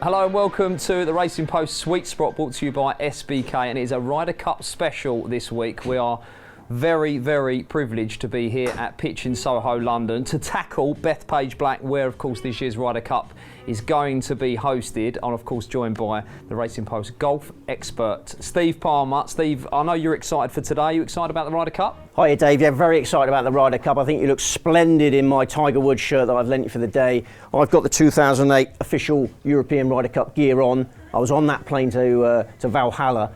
Hello and welcome to the Racing Post Sweet Spot, brought to you by SBK, and it is a Ryder Cup special this week. We are very, very privileged to be here at pitch in Soho, London, to tackle Bethpage Black, where of course this year's Ryder Cup is going to be hosted. I'm of course joined by the Racing Post golf expert, Steve Palmer. Steve, I know you're excited for today. Are you excited about the Ryder Cup? Hiya Dave, yeah, very excited about the Ryder Cup. I think you look splendid in my Tiger Woods shirt that I've lent you for the day. I've got the 2008 official European Ryder Cup gear on. I was on that plane to Valhalla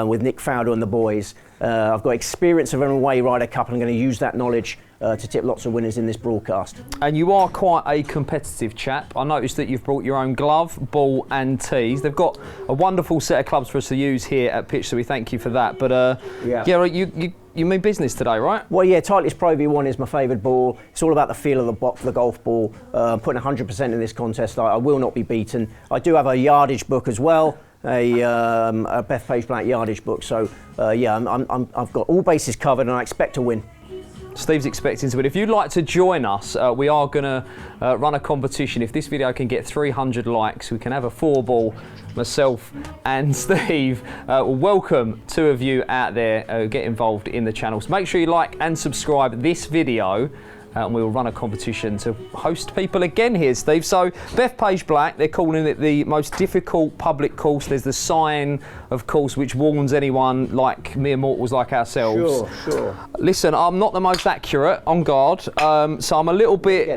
with Nick Fowler and the boys. I've got experience of an away Ryder Cup, and I'm going to use that knowledge to tip lots of winners in this broadcast. And you are quite a competitive chap. I noticed that you've brought your own glove, ball and tees. They've got a wonderful set of clubs for us to use here at pitch, so we thank you for that. But you mean business today, right? Well, yeah, Titleist Pro V1 is my favoured ball. It's all about the feel of the golf ball. Putting 100% in this contest, I will not be beaten. I do have a yardage book as well. A Bethpage Black yardage book. So I've got all bases covered, and I expect to win. Steve's expecting to win. If you'd like to join us, we are going to run a competition. If this video can get 300 likes, we can have a 4-ball. Myself and Steve welcome two of you out there get involved in the channel. So make sure you like and subscribe this video. And we will run a competition to host people again here, Steve. So, Bethpage Black, they're calling it the most difficult public course. There's the sign, of course, which warns anyone like mere mortals like ourselves. Sure. Listen, I'm not the most accurate on guard, so I'm a little bit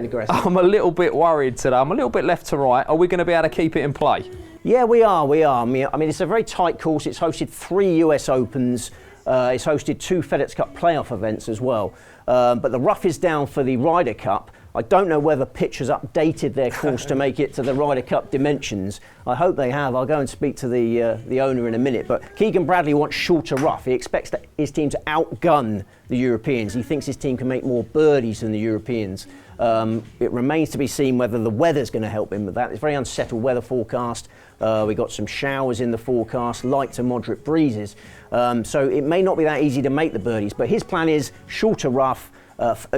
worried today. I'm a little bit left to right. Are we going to be able to keep it in play? Yeah, we are. I mean, it's a very tight course. It's hosted 3 US Opens. It's hosted 2 FedEx Cup playoff events as well. But the rough is down for the Ryder Cup. I don't know whether pitch has updated their course to make it to the Ryder Cup dimensions. I hope they have. I'll go and speak to the owner in a minute. But Keegan Bradley wants shorter rough. He expects his team to outgun the Europeans. He thinks his team can make more birdies than the Europeans. It remains to be seen whether the weather's going to help him with that. It's a very unsettled weather forecast. We got some showers in the forecast, light to moderate breezes. So it may not be that easy to make the birdies, but his plan is shorter rough,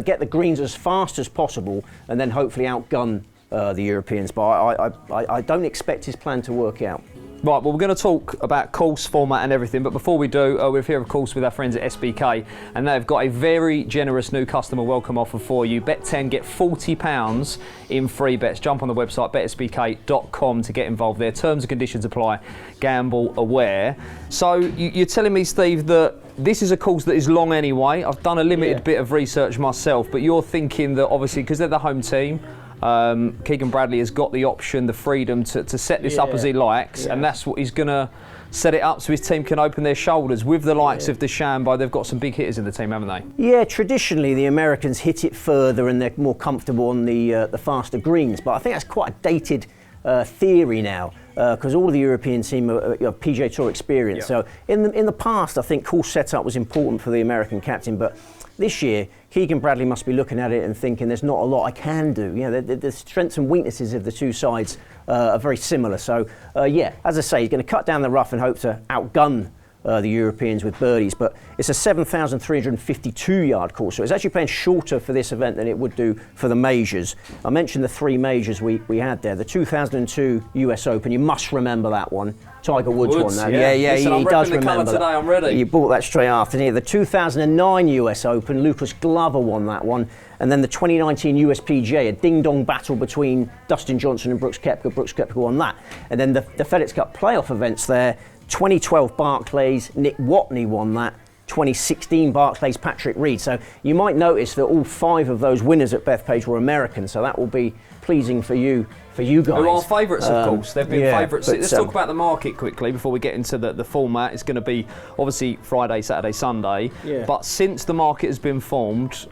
get the greens as fast as possible, and then hopefully outgun the Europeans. But I don't expect his plan to work out. Right, well, we're going to talk about course format and everything, but before we do, we're here, of course, with our friends at SBK, and they've got a very generous new customer welcome offer for you. Bet 10, get £40 in free bets. Jump on the website, betsbk.com, to get involved there. Terms and conditions apply. Gamble aware. So you're telling me, Steve, that this is a course that is long anyway. I've done a limited bit of research myself, but you're thinking that obviously, because they're the home team, Keegan Bradley has got the option, the freedom to set this up as he likes, and that's what he's going to set it up so his team can open their shoulders with the likes of DeChambeau. They've got some big hitters in the team, haven't they? Yeah, traditionally the Americans hit it further and they're more comfortable on the faster greens, but I think that's quite a dated theory now, because all of the European team have PGA Tour experience. So in the past, I think course setup was important for the American captain, but this year, Keegan Bradley must be looking at it and thinking there's not a lot I can do. You know, the strengths and weaknesses of the two sides are very similar. So, as I say, he's going to cut down the rough and hope to outgun the Europeans with birdies. But it's a 7,352-yard course, so it's actually playing shorter for this event than it would do for the majors. I mentioned the 3 majors we had there. The 2002 US Open, you must remember that one. Tiger Woods won that. Listen, he does remember today, I'm ready. You bought that straight after. The 2009 US Open, Lucas Glover won that one. And then the 2019 USPGA, a ding-dong battle between Dustin Johnson and Brooks Koepka. Brooks Koepka won that. And then the FedEx Cup playoff events there, 2012 Barclays, Nick Watney won that. 2016 Barclays, Patrick Reed. So you might notice that all 5 of those winners at Bethpage were American. So that will be pleasing for you guys. Who are favourites, of course. They've been favourites. Let's talk about the market quickly before we get into the format. It's going to be obviously Friday, Saturday, Sunday. But since the market has been formed,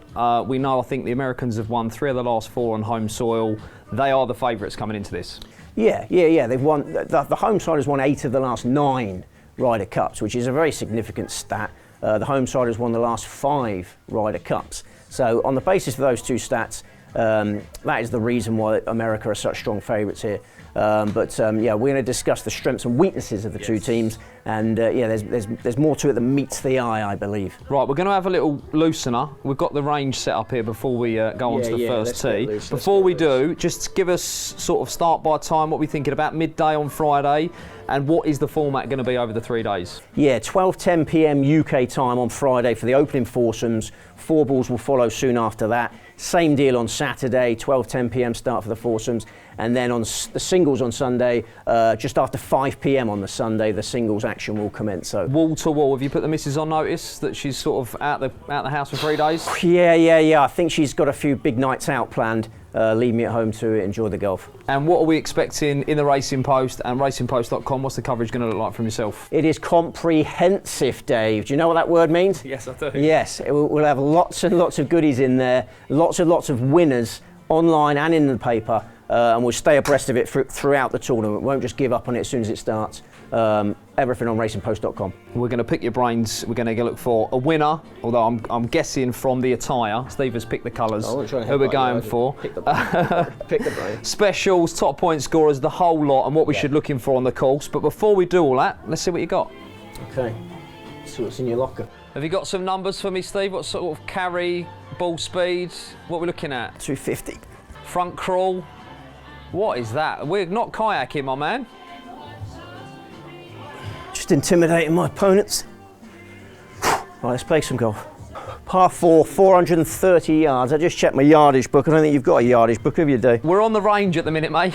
we know I think the Americans have won 3 of the last 4 on home soil. They are the favourites coming into this. Yeah. They've won. The home side has won 8 of the last 9 Ryder Cups, which is a very significant stat. The home side has won the last 5 Ryder Cups. So on the basis of those 2 stats, That is the reason why America are such strong favourites here. Yeah, we're going to discuss the strengths and weaknesses of the two teams, and yeah, there's more to it than meets the eye, I believe. Right, we're going to have a little loosener. We've got the range set up here before we go on to the first tee. Before we do, just give us sort of start by time, what we're thinking about midday on Friday, and what is the format going to be over the 3 days? Yeah, 12:10 p.m. UK time on Friday for the opening foursomes. 4 balls will follow soon after that. Same deal on Saturday, 12:10 p.m. start for the foursomes. And then on the singles on Sunday, just after 5 p.m. on the Sunday, the singles action will commence. So wall to wall. Have you put the missus on notice that she's sort of out the house for 3 days? Yeah. I think she's got a few big nights out planned. Leave me at home to enjoy the golf. And what are we expecting in the Racing Post and racingpost.com? What's the coverage going to look like from yourself? It is comprehensive, Dave. Do you know what that word means? Yes, I do. Yes, we'll have lots and lots of goodies in there, lots of winners online and in the paper, and we'll stay abreast of it throughout the tournament. We won't just give up on it as soon as it starts. Everything on racingpost.com. We're going to pick your brains. We're going to look for a winner, although I'm guessing from the attire. Steve has picked the colours. Who we're going for. Pick the brain. Specials, top point scorers, the whole lot, and what we should looking for on the course. But before we do all that, let's see what you got. Okay. Let's see what's in your locker. Have you got some numbers for me, Steve? What sort of carry, ball speed? What are we looking at? 250. Front crawl. What is that? We're not kayaking, my man. Just intimidating my opponents. Right, let's play some golf. Par 4, 430 yards. I just checked my yardage book. I don't think you've got a yardage book, have you, Dave? We're on the range at the minute, mate.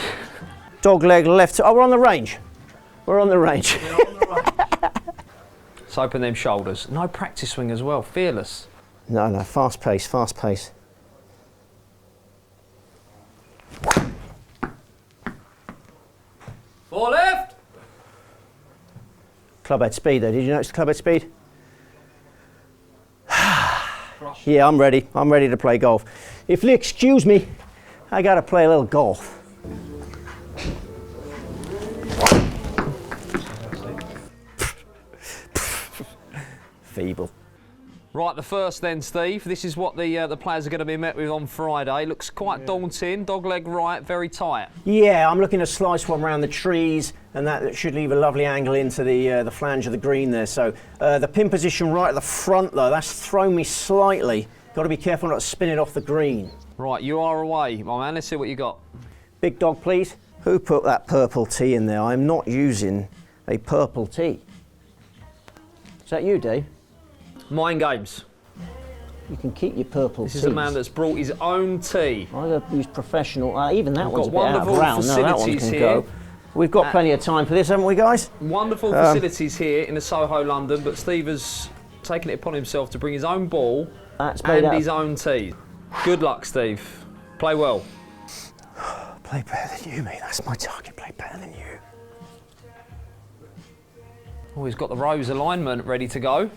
Dog leg left. Oh, we're on the range. We're on the range. Let's open them shoulders. No practice swing as well. Fearless. No, fast pace. Four left. Clubhead speed though, did you notice the clubhead speed? Yeah, I'm ready to play golf. If you'll excuse me, I gotta play a little golf. Feeble. Right, the first then, Steve. This is what the players are going to be met with on Friday. Looks quite daunting. Dog leg right, very tight. Yeah, I'm looking to slice one around the trees, and that should leave a lovely angle into the flange of the green there. So the pin position right at the front, though, that's thrown me slightly. Got to be careful not to spin it off the green. Right, you are away, my man. Let's see what you got. Big dog, please. Who put that purple tee in there? I'm not using a purple tee. Is that you, Dave? Mind games. You can keep your purple This is a man that's brought his own tee. I got to use professional. Even that one's a bit got out of wonderful round. No, that one facilities can here. go. We've got plenty of time for this, haven't we, guys? Wonderful facilities here in the Soho, London, but Steve has taken it upon himself to bring his own ball and his own tee. Good luck, Steve. Play well. Play better than you, mate. That's my target. Play better than you. Oh, he's got the rose alignment ready to go.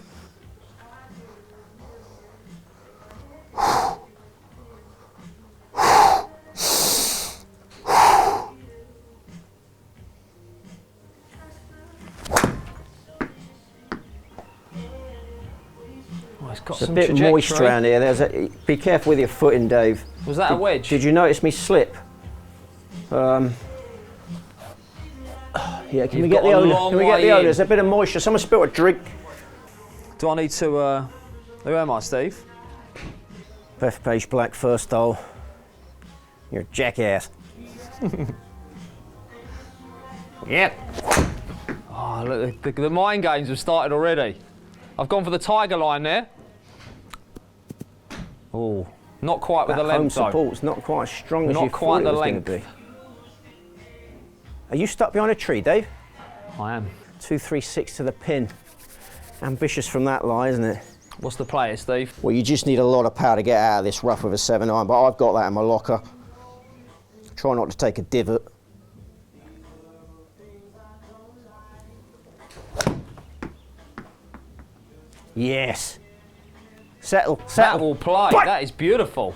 Got it's a bit moist around here. Be careful with your footing, Dave. Was that a wedge? Did you notice me slip? Yeah, can we get the odour? Can we get the odour? There's a bit of moisture. Someone spilled a drink. Do I need to... who am I, Steve? Bethpage Black, first hole. You're a jackass. Yep. Oh, look, the mind games have started already. I've gone for the tiger line there. Oh, not quite with the length though. Home support's not quite as strong as you thought it was going to be. Are you stuck behind a tree, Dave? I am. 236 to the pin. Ambitious from that lie, isn't it? What's the play, Steve? Well, you just need a lot of power to get out of this rough with a 7-iron, but I've got that in my locker. Try not to take a divot. Yes. Settle. That will play. Bye. That is beautiful.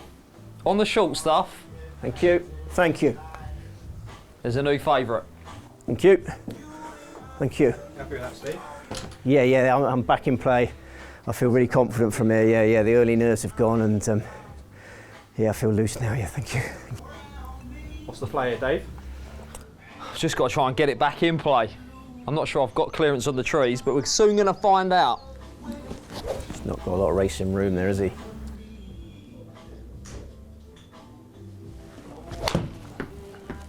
On the short stuff. Thank you. Thank you. There's a new favourite. Thank you. Thank you. Happy with that, Steve? Yeah, I'm back in play. I feel really confident from here. Yeah, the early nerves have gone, and Yeah, I feel loose now, yeah, thank you. What's the play here, Dave? I've just got to try and get it back in play. I'm not sure I've got clearance on the trees, but we're soon going to find out. He's not got a lot of racing room there, has he?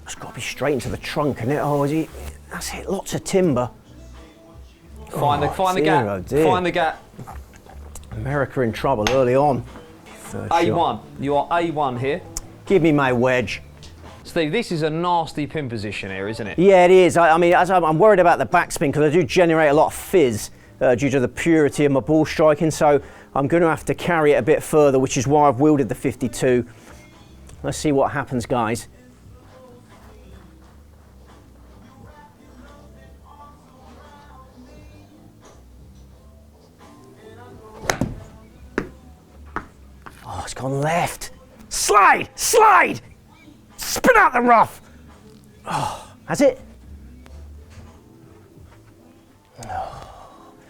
It's got to be straight into the trunk, isn't it? Oh, is he? That's it, lots of timber. Find the gap. Oh dear. Find the gap. America in trouble early on. A1. Shot. You are A1 here. Give me my wedge. Steve, this is a nasty pin position here, isn't it? Yeah, it is. I mean, I'm worried about the backspin because I do generate a lot of fizz due to the purity of my ball striking, so I'm going to have to carry it a bit further, which is why I've wielded the 52. Let's see what happens, guys. Oh, it's gone left. Slide! Slide! Spin out the rough! Oh, has it?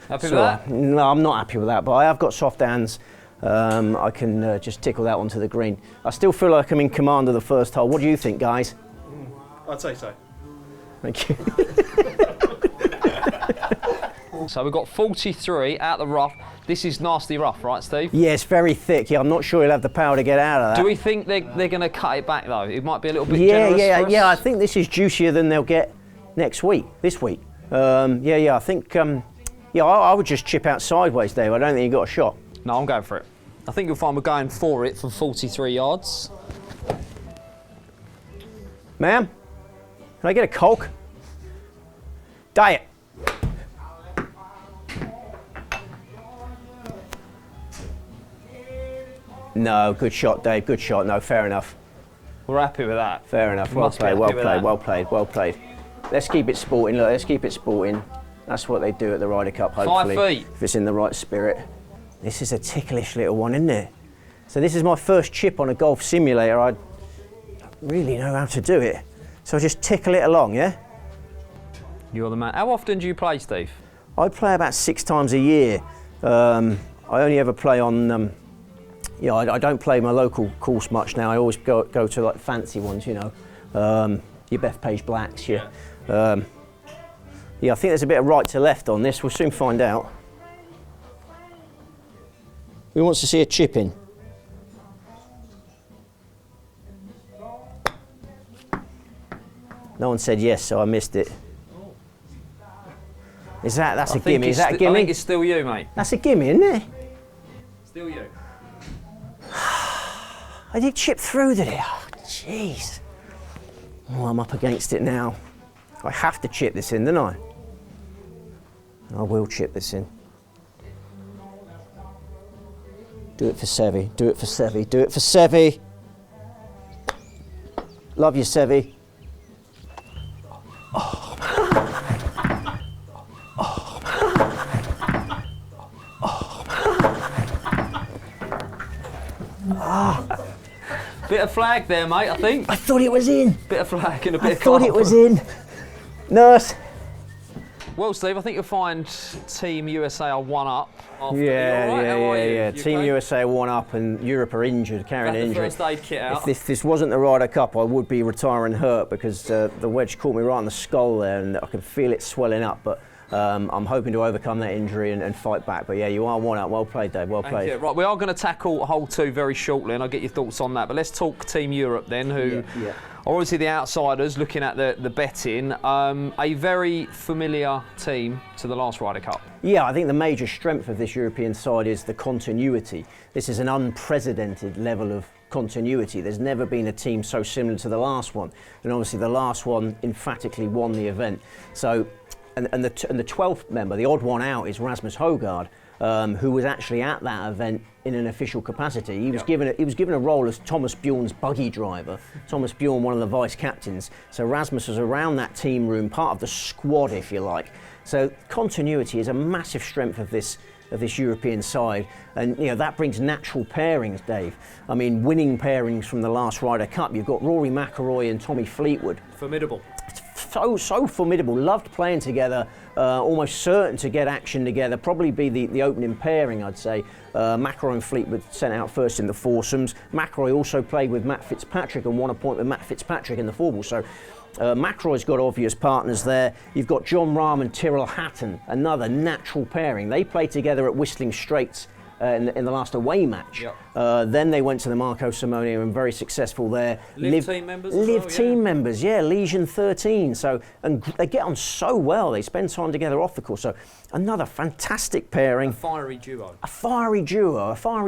Happy with that? No, I'm not happy with that, but I have got soft hands. I can just tickle that onto the green. I still feel like I'm in command of the first hole. What do you think, guys? I'd say so. Thank you. So we've got 43 out the rough. This is nasty rough, right, Steve? Yeah, it's very thick. Yeah, I'm not sure he'll have the power to get out of that. Do we think they're going to cut it back, though? It might be a little bit generous for us. Yeah, I think this is juicier than they'll get next week, this week. I think, I would just chip out sideways, Dave. I don't think you got a shot. No, I'm going for it. I think you'll find we're going for it from 43 yards. Ma'am, can I get a Coke? Diet. No, good shot, Dave. Good shot. No, fair enough. We're happy with that. Fair enough. Well played. Well played. Let's keep it sporting. Look, let's keep it sporting. That's what they do at the Ryder Cup, hopefully. 5 feet. If it's in the right spirit. This is a ticklish little one, isn't it? So this is my first chip on a golf simulator. I don't really know how to do it. So I just tickle it along, yeah? You're the man. How often do you play, Steve? I play about 6 times a year. I only ever play on... I don't play my local course much now. I always go to like fancy ones, you know, your Bethpage Blacks. I think there's a bit of right to left on this. We'll soon find out. Who wants to see a chip in? No one said yes, so I missed it. That's a gimme? Is that a gimme? I think it's still you, mate. That's a gimme, isn't it? Still you. I did chip through, did it? Oh, jeez. Oh, I'm up against it now. I have to chip this in, don't I? I will chip this in. Do it for Sevi, do it for Sevi, do it for Sevi. Love you, Sevi. Oh, man. Oh, man. Oh, man. Ah. Bit of flag there, mate, I think. I thought it was in. Bit of flag and a bit of I thought it was in. Nurse. Well, Steve, I think you'll find Team USA are one up. Yeah. Team USA are one up and Europe are injured, carrying an injury. First aid kit out. If this wasn't the Ryder Cup, I would be retiring hurt because the wedge caught me right on the skull there and I could feel it swelling up. But I'm hoping to overcome that injury and fight back. But yeah, you are one up. Well played, Dave. Well played. Right, we are going to tackle hole 2 very shortly, and I'll get your thoughts on that. But let's talk Team Europe then, who are obviously the outsiders looking at the betting. A very familiar team to the last Ryder Cup. Yeah, I think the major strength of this European side is the continuity. This is an unprecedented level of continuity. There's never been a team so similar to the last one, and obviously the last one emphatically won the event. So. And the 12th member, the odd one out, is Rasmus Højgaard, who was actually at that event in an official capacity. He was given a role as Thomas Bjorn's buggy driver. Thomas Bjorn, one of the vice captains. So Rasmus was around that team room, part of the squad, if you like. So continuity is a massive strength of this European side, and that brings natural pairings, Dave. I mean, winning pairings from the last Ryder Cup. You've got Rory McIlroy and Tommy Fleetwood. Formidable. so formidable. Loved playing together. Almost certain to get action together. Probably be the opening pairing, I'd say. McElroy and Fleetwood sent out first in the foursomes. McElroy also played with Matt Fitzpatrick and won a point with Matt Fitzpatrick in the four balls. So McElroy's got obvious partners there. You've got John Rahm and Tyrrell Hatton, another natural pairing. They played together at Whistling Straits in the last away match. Yep. Then they went to the Marco Simone and very successful there. Live team members. Live team members, yeah. Legion 13. So, and they get on so well. They spend time together off the course. So another fantastic pairing. A fiery duo. A fiery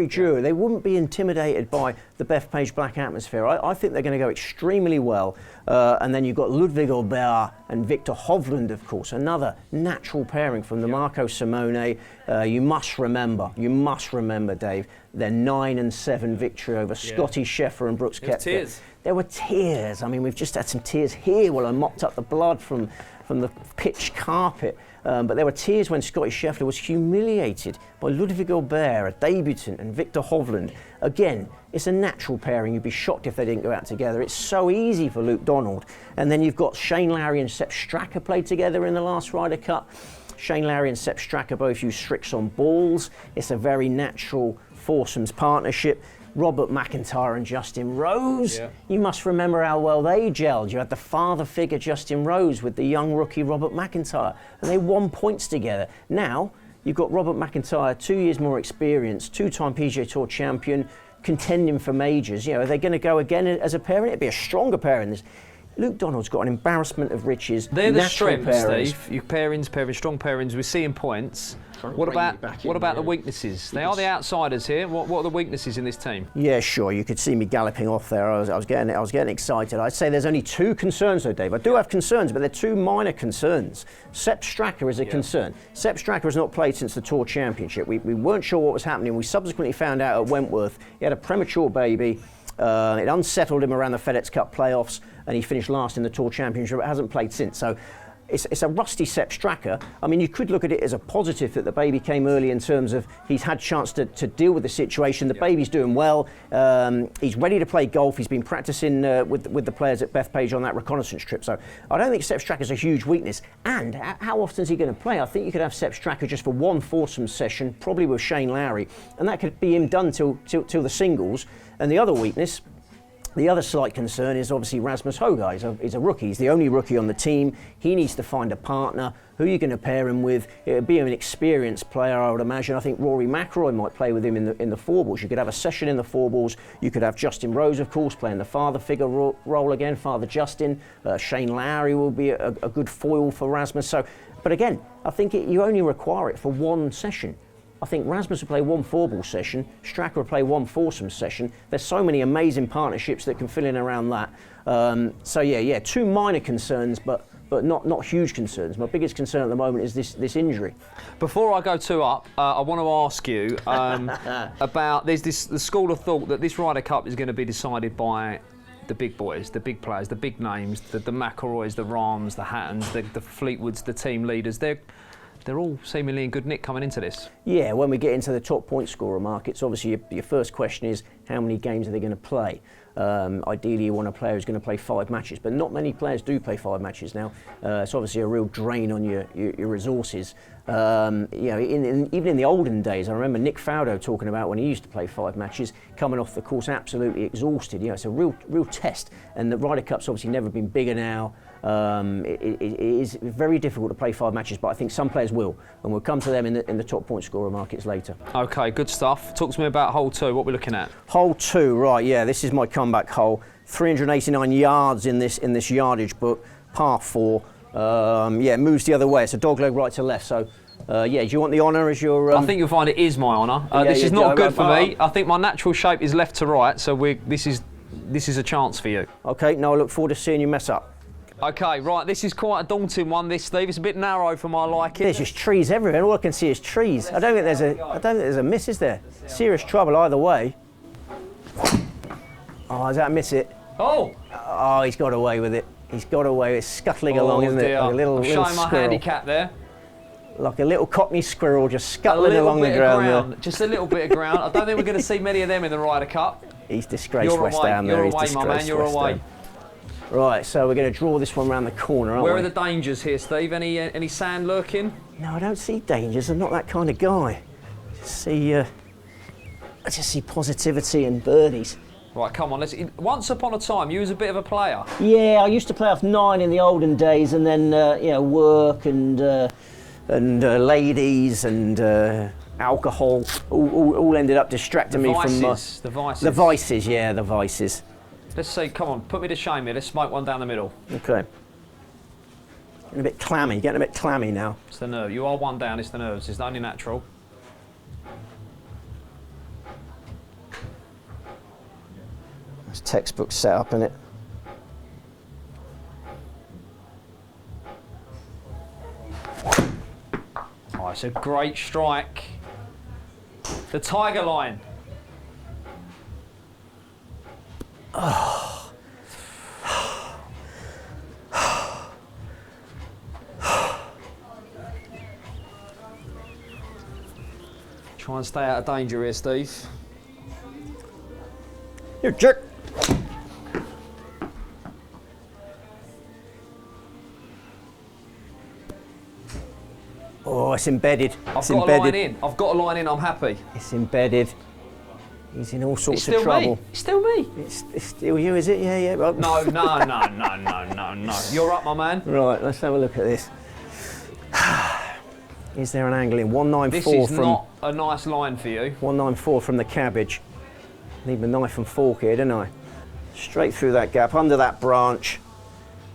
duo. They wouldn't be intimidated by the Bethpage Black atmosphere. I think they're going to go extremely well. And then you've got Ludwig Aubert and Victor Hovland, of course, another natural pairing from the Marco Simone. You must remember, Dave, their 9-7 victory over Scotty Scheffler and Brooks Koepka. There were tears. I mean, we've just had some tears here while I mopped up the blood from the pitch carpet. But there were tears when Scotty Scheffler was humiliated by Ludwig Aubert, a debutant, and Victor Hovland. Again, it's a natural pairing. You'd be shocked if they didn't go out together. It's so easy for Luke Donald. And then you've got Shane Lowry and Sepp Straka played together in the last Ryder Cup. Shane Lowry and Sepp Straka both use Strix on balls. It's a very natural foursomes partnership. Robert McIntyre and Justin Rose. Yeah. You must remember how well they gelled. You had the father figure Justin Rose with the young rookie Robert McIntyre, and they won points together. Now, you've got Robert McIntyre, 2 years more experience, two-time PGA Tour champion, contending for majors. You know, are they going to go again as a pairing? It'd be a stronger pairing. This Luke Donald's got an embarrassment of riches. They're the strengths, Steve. Your pairings, strong pairings. We're seeing points. What about the weaknesses? They are the outsiders here. What are the weaknesses in this team? Yeah, sure. You could see me galloping off there. I was getting excited. I'd say there's only two concerns though, Dave. I do have concerns, but they're two minor concerns. Sepp Straka is a concern. Sepp Straka has not played since the Tour Championship. We weren't sure what was happening. We subsequently found out at Wentworth he had a premature baby. It unsettled him around the FedEx Cup playoffs, and he finished last in the Tour Championship, but hasn't played since. So it's a rusty Sepp Straka. I mean, you could look at it as a positive that the baby came early in terms of he's had chance to deal with the situation. The baby's doing well. He's ready to play golf. He's been practicing with the players at Bethpage on that reconnaissance trip. So I don't think Sepp Straka is a huge weakness. And how often is he going to play? I think you could have Sepp Straka just for one foursome session, probably with Shane Lowry, and that could be him done till the singles. And the other weakness, the other slight concern is obviously Rasmus Højgaard. He's a rookie. He's the only rookie on the team. He needs to find a partner. Who are you going to pair him with? It would be an experienced player, I would imagine. I think Rory McIlroy might play with him in the four balls. You could have a session in the four balls. You could have Justin Rose, of course, playing the father figure role again, Father Justin. Shane Lowry will be a good foil for Rasmus. So, but again, I think you only require it for one session. I think Rasmus will play one four-ball session, Straka will play one foursome session. There's so many amazing partnerships that can fill in around that. So yeah, two minor concerns, but not huge concerns. My biggest concern at the moment is this injury. Before I go two up, I want to ask you about the school of thought that this Ryder Cup is going to be decided by the big boys, the big players, the big names, the McIlroys, the Rahms, the Hattons, the Fleetwoods, the team leaders. They're all seemingly in good nick coming into this. Yeah, when we get into the top point scorer markets, obviously your first question is how many games are they going to play? Ideally, you want a player who's going to play 5 matches, but not many players do play 5 matches now. It's obviously a real drain on your resources. Even in the olden days, I remember Nick Faldo talking about when he used to play 5 matches, coming off the course absolutely exhausted. It's a real test, and the Ryder Cup's obviously never been bigger now. It is very difficult to play 5 matches, but I think some players will, and we'll come to them in the top point scorer markets later. Okay, good stuff. Talk to me about hole 2. What we're looking at? Hole 2, right? Yeah, this is my comeback hole. 389 yards in this yardage book, par 4. Moves the other way. It's a dogleg right to left. So, do you want the honour as your? I think you'll find it is my honour. This is not good for me. I think my natural shape is left to right, so this is a chance for you. Okay, no, I look forward to seeing you mess up. Okay, right, this is quite a daunting one, this, Steve. It's a bit narrow for my liking. There's just trees everywhere. All I can see is trees. I don't think there's a miss, is there? Serious trouble either way. Oh, does that miss it? Oh! Oh, he's got away with it. He's got away. It's scuttling along, isn't it? Like a little showing my squirrel. handicap there. Like a little cockney squirrel just scuttling along the ground. Just a little bit of ground. I don't think we're going to see many of them in the Ryder Cup. He's disgraced West Ham there. You're away, my man. You're away. Right, so we're going to draw this one around the corner, aren't we? Where are the dangers here, Steve? Any sand lurking? No, I don't see dangers. I'm not that kind of guy. I just see positivity and birdies. Right, come on. Once upon a time, you was a bit of a player. Yeah, I used to play off 9 in the olden days, and then work and ladies and alcohol all ended up distracting me from the vices. The vices. Yeah, the vices. Let's see. Come on, put me to shame here. Let's smoke one down the middle. Okay. Getting a bit clammy now. It's the nerve. You are one down. It's the nerves. It's only natural. It's textbook setup, isn't it? Oh, it's a great strike. The tiger line. Oh. Try and stay out of danger here, Steve. You jerk. Oh, it's embedded. I've got a line in. I've got a line in. I'm happy. It's embedded. He's in all sorts of It's trouble. It's still me. It's still you, is it? Yeah, yeah. No. You're up, my man. Right, let's have a look at this. Is there an angle in 194 This is from? not a nice line for you. 194 from the cabbage. Need my knife and fork here, don't I? Straight through that gap, under that branch,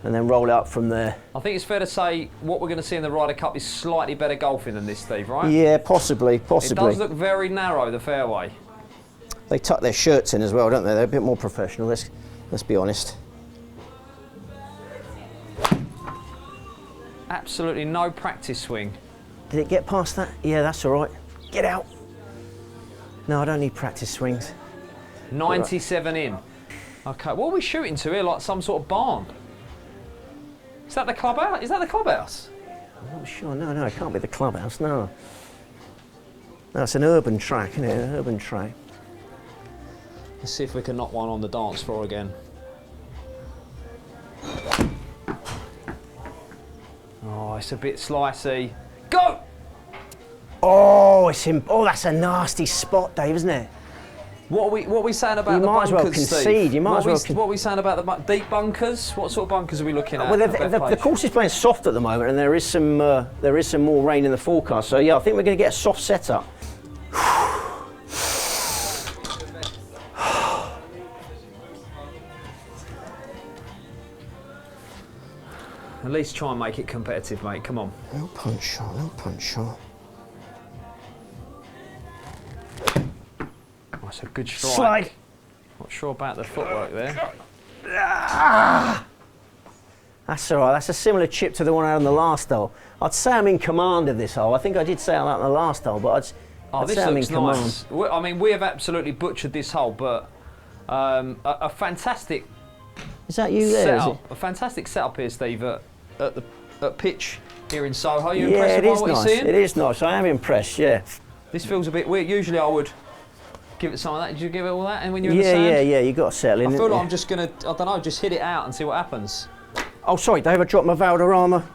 and then roll out from there. I think it's fair to say what we're going to see in the Ryder Cup is slightly better golfing than this, Steve, right? Yeah, possibly. It does look very narrow, the fairway. They tuck their shirts in as well, don't they? They're a bit more professional, let's be honest. Absolutely no practice swing. Did it get past that? Yeah, that's all right. Get out. No, I don't need practice swings. 97 in. Okay, what are we shooting to here? Like some sort of barn? Is that the clubhouse? Is that the clubhouse? I'm not sure. No, it can't be the clubhouse, no. No, it's an urban track, isn't it? An urban track. Let's see if we can knock one on the dance floor again. Oh, it's a bit slicey. Go! Oh, that's a nasty spot, Dave, isn't it? What are we saying about the bunkers, You might as well concede. Steve? You might as well. What are we saying about the deep bunkers? What sort of bunkers are we looking at? Well, the course is playing soft at the moment, and there is some more rain in the forecast. So yeah, I think we're going to get a soft setup. At least try and make it competitive, mate. Come on. No punch shot. No punch shot. That's a good strike. Slide. Not sure about the footwork there. That's all right. That's a similar chip to the one I had on the last hole. I'd say I'm in command of this hole. I think I did say that on the last hole, but I'd say I'm in command. Nice. I mean, we have absolutely butchered this hole, but a fantastic Is that you there? setup. A fantastic setup here, Steve, at pitch here in Soho. You Yeah, impressed it by is what nice. you're seeing? It is nice. I am impressed. Yeah. This feels a bit weird. Usually I would give it some of that. Did you give it all that? And when you're in the sand? Yeah. You got to settle in. I feel like I'm just gonna, I don't know, just hit it out and see what happens. Oh, sorry, Dave. I dropped my Valderrama.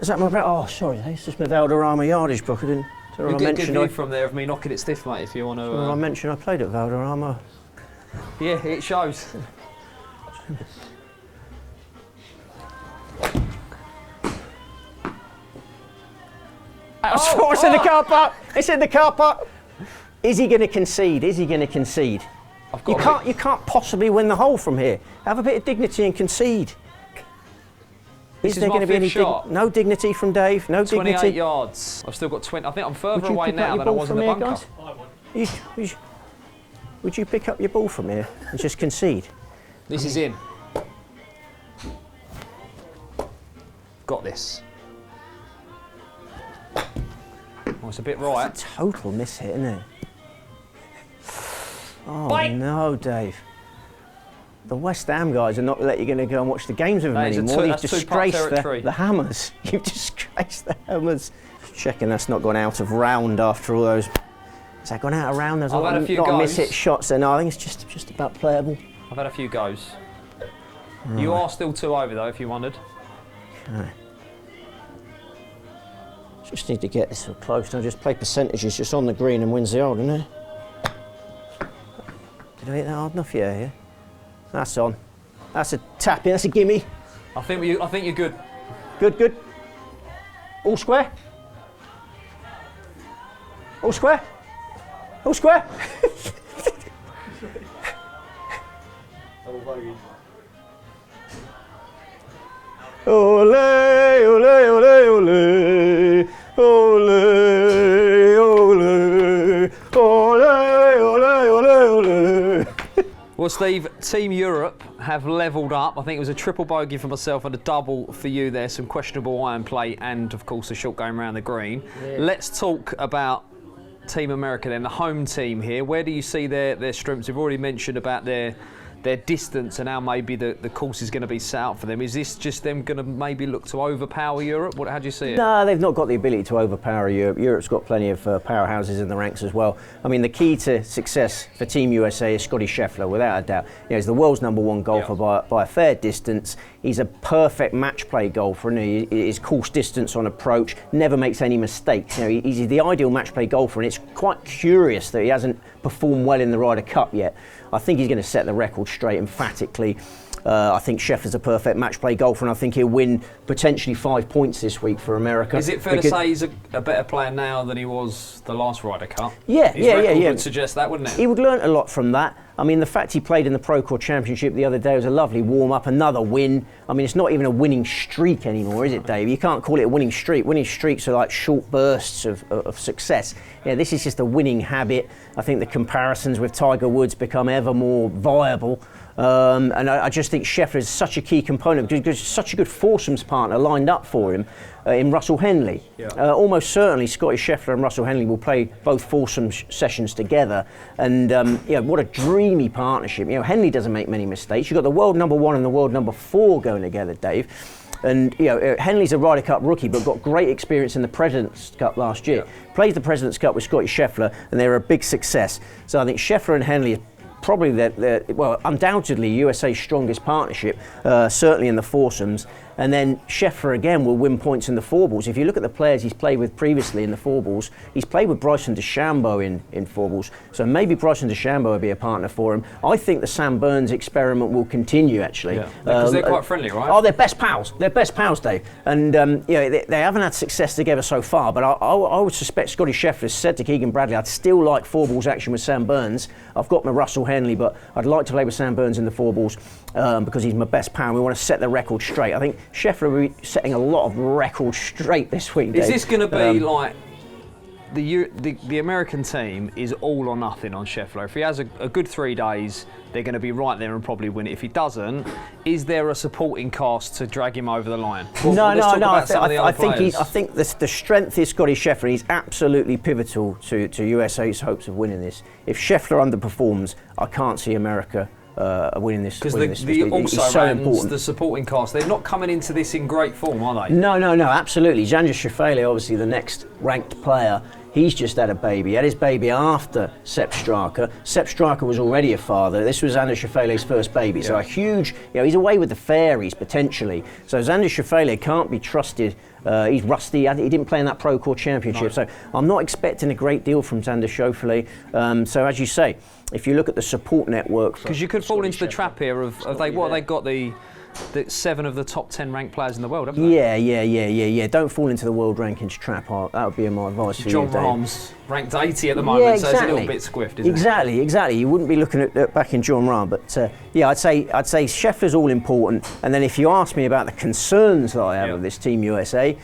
Is that my? Oh, sorry. It's just my Valderrama yardage book. I didn't. You get a good view from there of me knocking it stiff, mate. If you want to. I mentioned I played at Valderrama. Yeah, it shows. It's in the car park. It's in the car park. Is he going to concede? Is he going to concede? You can't possibly win the hole from here. Have a bit of dignity and concede. This Is there going to be any shot. no dignity from Dave? No 28 dignity. yards. I've still got 20. I think I'm further Would you away pick up now your than I ball was in from the here, bunker. guys? Would you pick up your ball from here and just concede? This is in. Got this. Oh, it's a bit right. It's a total miss hit, isn't it? Oh Bite. no, Dave. The West Ham guys are not letting you go and watch the games with them That is anymore. You've that's two-part disgraced territory. the Hammers. You've disgraced the Hammers. Checking that's not gone out of round after all those. Has that gone out of round? There's I've had a few lot of goes. miss hit shots there. No, I think it's just about playable. I've had a few goes. Right. You are still 2 over though, if you wondered. Okay. Just need to get this close. I'll just play percentages just on the green and wins the hole, didn't I? Did I hit that hard enough? Yeah. That's on. That's a tap in. That's a gimme. I think you're good. Good. All square. All square. All square. Ole, ole, ole, ole, ole, ole, ole, ole, ole. Well, Steve, Team Europe have levelled up. I think it was a triple bogey for myself and a double for you there. Some questionable iron play and, of course, a shot going around the green. Yeah. Let's talk about Team America then, the home team here. Where do you see their strengths? We've already mentioned about their distance and how maybe the course is going to be set out for them. Is this just them going to maybe look to overpower Europe? How do you see it? No, they've not got the ability to overpower Europe. Europe's got plenty of powerhouses in the ranks as well. I mean, the key to success for Team USA is Scotty Scheffler, without a doubt. You know, he's the world's #1 golfer by a fair distance. He's a perfect match play golfer, and his course distance on approach never makes any mistakes. You know, he's the ideal match play golfer, and it's quite curious that he hasn't performed well in the Ryder Cup yet. I think he's going to set the record straight emphatically. I think Scheffler's a perfect match play golfer, and I think he'll win potentially 5 points this week for America. Is it fair to say he's a better player now than he was the last Ryder Cup? Yeah. His record would suggest that, wouldn't it? He would learn a lot from that. I mean, the fact he played in the Pro Tour Championship the other day was a lovely warm-up, another win. I mean, it's not even a winning streak anymore, is it, Dave? You can't call it a winning streak. Winning streaks are like short bursts of success. Yeah, this is just a winning habit. I think the comparisons with Tiger Woods become ever more viable. And I just think Scheffler is such a key component because such a good foursomes partner lined up for him in Russell Henley. Yeah. Almost certainly Scotty Scheffler and Russell Henley will play both foursomes sessions together, and what a dreamy partnership. You know, Henley doesn't make many mistakes. You've got the world #1 and the world #4 going together, Dave. And Henley's a Ryder Cup rookie, but got great experience in the President's Cup last year. Yeah. Plays the President's Cup with Scotty Scheffler, and they're a big success. So I think Scheffler and Henley are probably undoubtedly USA's strongest partnership, certainly in the foursomes. And then Scheffler again will win points in the four balls. If you look at the players he's played with previously in the four balls, he's played with Bryson DeChambeau in four balls. So maybe Bryson DeChambeau will be a partner for him. I think the Sam Burns experiment will continue, actually. Yeah, because they're quite friendly, right? Oh, they're best pals. They're best pals, Dave. And they haven't had success together so far, but I would suspect Scotty Scheffler said to Keegan Bradley, I'd still like four balls action with Sam Burns. I've got my Russell Henley, but I'd like to play with Sam Burns in the four balls because he's my best pal. We want to set the record straight. I think Scheffler will be setting a lot of records straight this week, Dave. Is this going to be like the American team is all or nothing on Scheffler? If he has a good 3 days, they're going to be right there and probably win it. If he doesn't, is there a supporting cast to drag him over the line? No. I think the strength is Scotty Scheffler. He's absolutely pivotal to USA's hopes of winning this. If Scheffler underperforms, I can't see America winning this. Because the supporting cast, they're not coming into this in great form, are they? No, absolutely. Xander Schauffele, obviously the next ranked player. He's just had a baby. He had his baby after Sepp Straka. Sepp Straka was already a father. This was Xander Schauffele's first baby. So a huge, he's away with the fairies potentially. So Xander Schauffele can't be trusted. He's rusty. He didn't play in that Pro Tour Championship. No. So I'm not expecting a great deal from Xander Schauffele. So as you say, if you look at the support network, because you could fall into the trap here of they got the 7 of the top 10 ranked players in the world, haven't they? Yeah. Don't fall into the world rankings trap. That would be my advice for you, Dave. Jon Rahm's ranked 80 at the moment, so it's a little bit squiffed, isn't it? Exactly. You wouldn't be looking at backing Jon Rahm, but I'd say Scheffler's all important. And then if you ask me about the concerns that I have of this Team USA,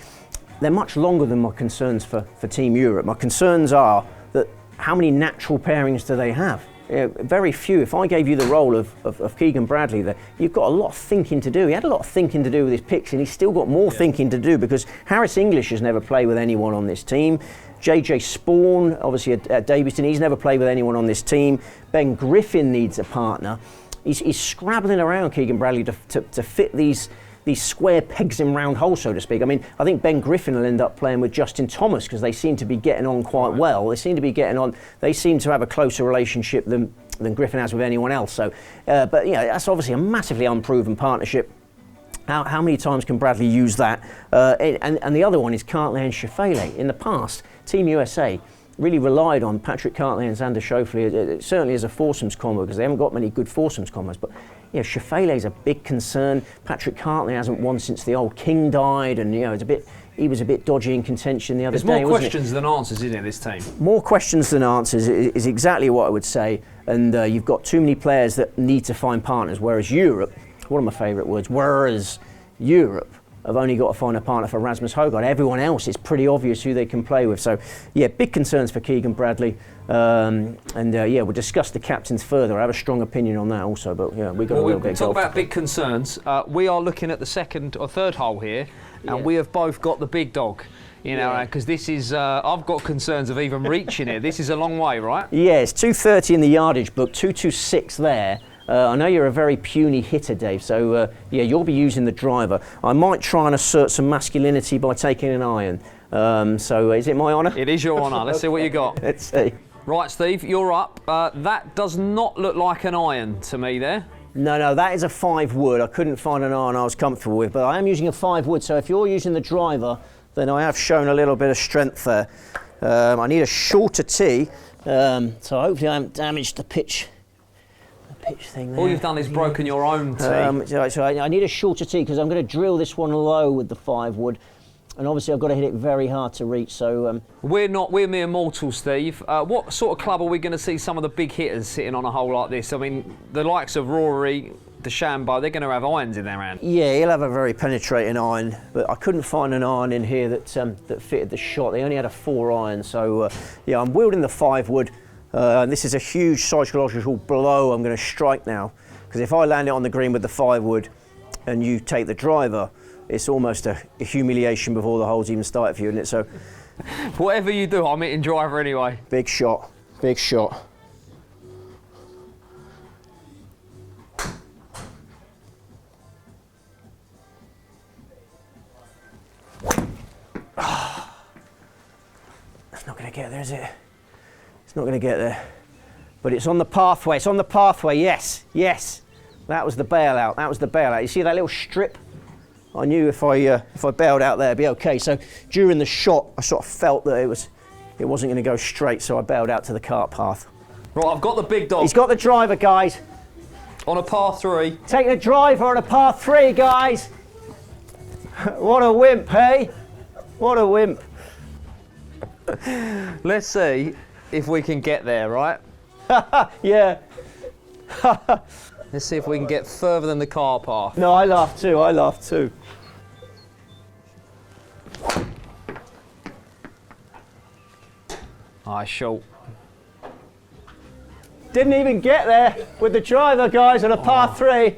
they're much longer than my concerns for Team Europe. My concerns are that how many natural pairings do they have? Very few. If I gave you the role of Keegan Bradley there, you've got a lot of thinking to do. He had a lot of thinking to do with his picks, and he's still got more thinking to do because Harris English has never played with anyone on this team. JJ Spawn, obviously at Daviston, he's never played with anyone on this team. Ben Griffin needs a partner. He's scrabbling around, Keegan Bradley, to fit these square pegs in round holes, so to speak. I mean, I think Ben Griffin will end up playing with Justin Thomas because they seem to be getting on quite well. They seem to have a closer relationship than Griffin has with anyone else. So, but yeah, that's obviously a massively unproven partnership. How many times can Bradley use that? And the other one is Cartley and Schauffele. In the past, Team USA really relied on Patrick Cartley and Xander Schauffele, certainly as a foursomes combo, because they haven't got many good foursomes combos. But you know, Schauffele is a big concern. Patrick Cartley hasn't won since the old King died, and you know, he was a bit dodgy in contention the other day. There's more questions than answers, isn't it, this team? More questions than answers is exactly what I would say. And you've got too many players that need to find partners, whereas Europe, one of my favourite words, whereas Europe have only got to find a partner for Rasmus Højgaard. Everyone else, it's pretty obvious who they can play with. So, yeah, big concerns for Keegan Bradley. Yeah, we'll discuss the captains further. I have a strong opinion on that also, but yeah, we've got a little bit of talk golf. About big concerns. We are looking at the second or third hole here, and we have both got the big dog. You know, because this is, I've got concerns of even reaching it. This is a long way, right? Yeah, it's 230 in the yardage book, 226 there. I know you're a very puny hitter, Dave, so yeah, you'll be using the driver. I might try and assert some masculinity by taking an iron. So is it my honour? It is your honour. Let's see what you got. Let's see. Right, Steve, you're up. That does not look like an iron to me there. No, that is a 5 wood. I couldn't find an iron I was comfortable with, but I am using a 5 wood, so if you're using the driver, then I have shown a little bit of strength there. I need a shorter tee, so hopefully I haven't damaged the pitch thing there. All you've done is broken your own tee. So I need a shorter tee because I'm going to drill this one low with the 5 wood, and obviously I've got to hit it very hard to reach. So we're mere mortals, Steve. What sort of club are we going to see some of the big hitters sitting on a hole like this? I mean, the likes of Rory, DeChambeau, they're going to have irons in their hand. Yeah, he'll have a very penetrating iron, but I couldn't find an iron in here that fitted the shot. They only had a 4 iron, so yeah, I'm wielding the 5 wood. This is a huge psychological blow I'm going to strike now, because if I land it on the green with the 5 wood and you take the driver, it's almost a humiliation before the hole's even started for you, isn't it? So whatever you do, I'm hitting driver anyway. Big shot, big shot. It's not going to get there, is it? It's not going to get there. But it's on the pathway. It's on the pathway. Yes, yes. That was the bailout. That was the bailout. You see that little strip? I knew if I bailed out there, it'd be okay. So during the shot, I sort of felt that it wasn't going to go straight, so I bailed out to the cart path. Right, I've got the big dog. He's got the driver, guys. On a par 3. Take the driver on a par 3, guys. What a wimp, hey? What a wimp. Let's see if we can get there, right? Yeah. Let's see if we can get further than the car path. No, I laugh too. I laugh too. Short. Didn't even get there with the driver, guys, on a par 3.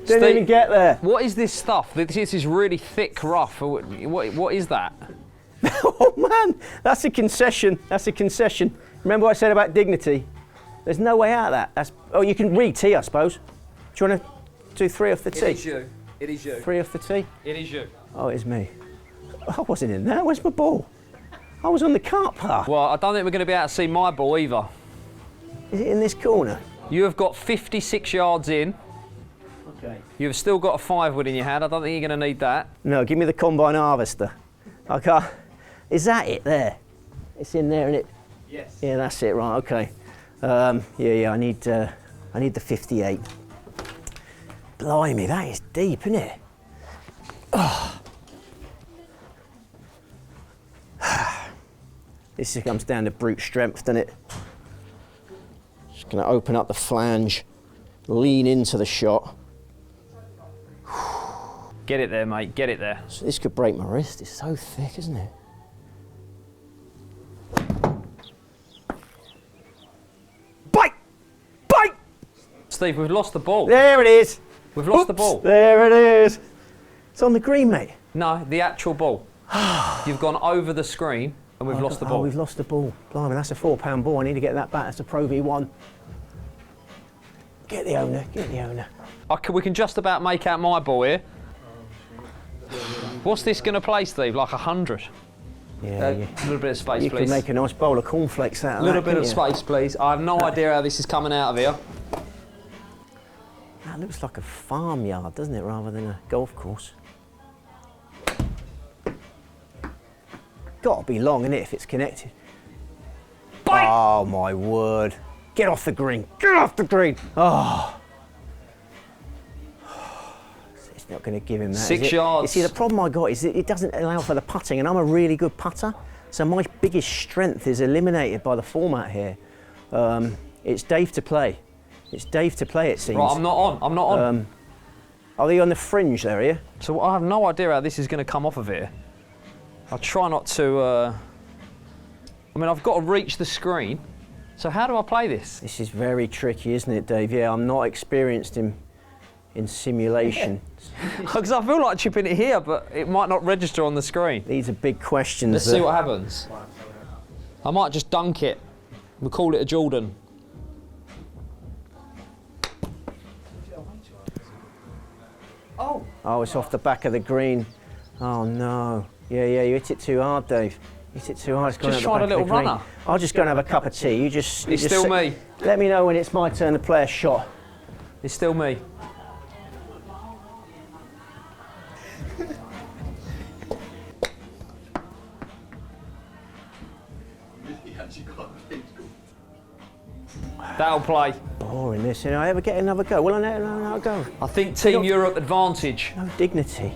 Didn't even get there. What is this stuff? This is really thick rough. What is that? Oh man, that's a concession. That's a concession. Remember what I said about dignity? There's no way out of that. You can re-tee, I suppose. Do you want to do 3 off the tee? It is you. It is you. 3 off the tee? It is you. Oh, it's me. I wasn't in there. Where's my ball? I was on the cart path. Well, I don't think we're going to be able to see my ball either. Is it in this corner? You have got 56 yards in. Okay. You've still got a 5 wood in your hand. I don't think you're going to need that. No, give me the combine harvester. I can't. Is that it there? It's in there, isn't it? Yes. Yeah, that's it. Right. Okay. Yeah. I need the 58. Blimey, that is deep, isn't it? Oh. This comes down to brute strength, doesn't it? Just going to open up the flange, lean into the shot. Get it there, mate. Get it there. So this could break my wrist. It's so thick, isn't it? Bite! Bite! Steve, we've lost the ball. There it is. We've lost the ball. There it is. It's on the green, mate. No, the actual ball. You've gone over the screen and we've lost the ball. Oh, we've lost the ball. Blimey, that's a £4 ball. I need to get that back. That's a Pro V1. Get the owner. Get the owner. We can just about make out my ball here. What's this going to play, Steve? Like 100? Yeah, A little bit of space, you please. could make a nice bowl of cornflakes out of A little that, bit of couldn't you? space, please. I have no idea how this is coming out of here. That looks like a farmyard, doesn't it, rather than a golf course? Got to be long, innit, if it's connected. Bite! Oh my word! Get off the green! Get off the green! Oh. It's not going to give him that. 6 is it? yards. You see, the problem I got is that it doesn't allow for the putting, and I'm a really good putter, so my biggest strength is eliminated by the format here. It's Dave to play. It's Dave to play, it seems. Right, I'm not on. I'm not on. Are you on the fringe there, are you? So I have no idea how this is going to come off of here. I'll try not to. I mean, I've got to reach the screen. So how do I play this? This is very tricky, isn't it, Dave? Yeah, I'm not experienced in simulation. Because I feel like chipping it here, but it might not register on the screen. These are big questions. Let's see what happens. I might just dunk it. We'll call it a Jordan. Oh, it's off the back of the green. Oh no. Yeah, you hit it too hard, Dave. You hit it too hard. It's gone Just out the tried a back of little the green. runner. I'll just go and have a cup of tea. You just. It's still me. Let me know when it's my turn to play a shot. It's still me. That'll play. Boring this. I ever get another go? Will I never go? I think Team Europe advantage. No dignity.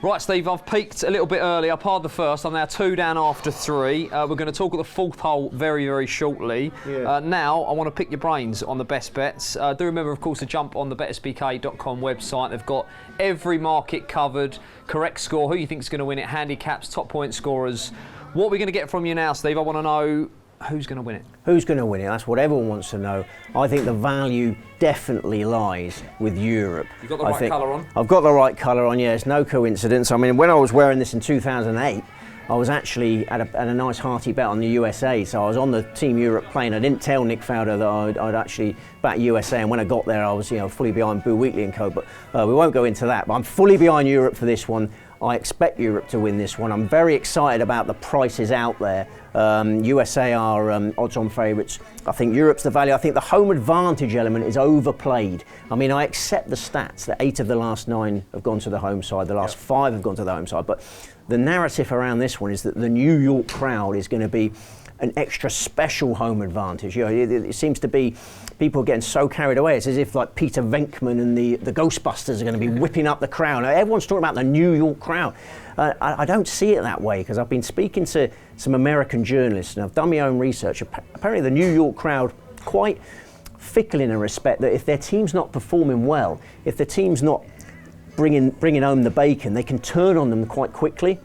Right, Steve, I've peaked a little bit early. I parred the first. I'm now 2 down after 3. We're going to talk at the 4th hole very, very shortly. Yeah. Now, I want to pick your brains on the best bets. Do remember, of course, to jump on the betsbk.com website. They've got every market covered, correct score, who you think is going to win it, handicaps, top point scorers. What are we going to get from you now, Steve? I want to know who's going to win it. Who's going to win it? That's what everyone wants to know. I think the value definitely lies with Europe. You've got the right colour on? I've got the right colour on, yeah, it's no coincidence. I mean, when I was wearing this in 2008, I was actually at a nice hearty bet on the USA, so I was on the Team Europe plane. I didn't tell Nick Fowler that I'd actually bet USA, and when I got there I was fully behind Boo Wheatley and co, but we won't go into that. But I'm fully behind Europe for this one. I expect Europe to win this one. I'm very excited about the prices out there. USA are odds-on favourites. I think Europe's the value. I think the home advantage element is overplayed. I mean, I accept the stats that 8 of the last 9 have gone to the home side, the last 5 have gone to the home side, but the narrative around this one is that the New York crowd is going to be an extra special home advantage. It seems to be people getting so carried away. It's as if like Peter Venkman and the Ghostbusters are going to be whipping up the crowd. Everyone's talking about the New York crowd. I don't see it that way because I've been speaking to some American journalists and I've done my own research. Apparently the New York crowd quite fickle in a respect that if their team's not performing well, if the team's not bringing home the bacon, they can turn on them quite quickly.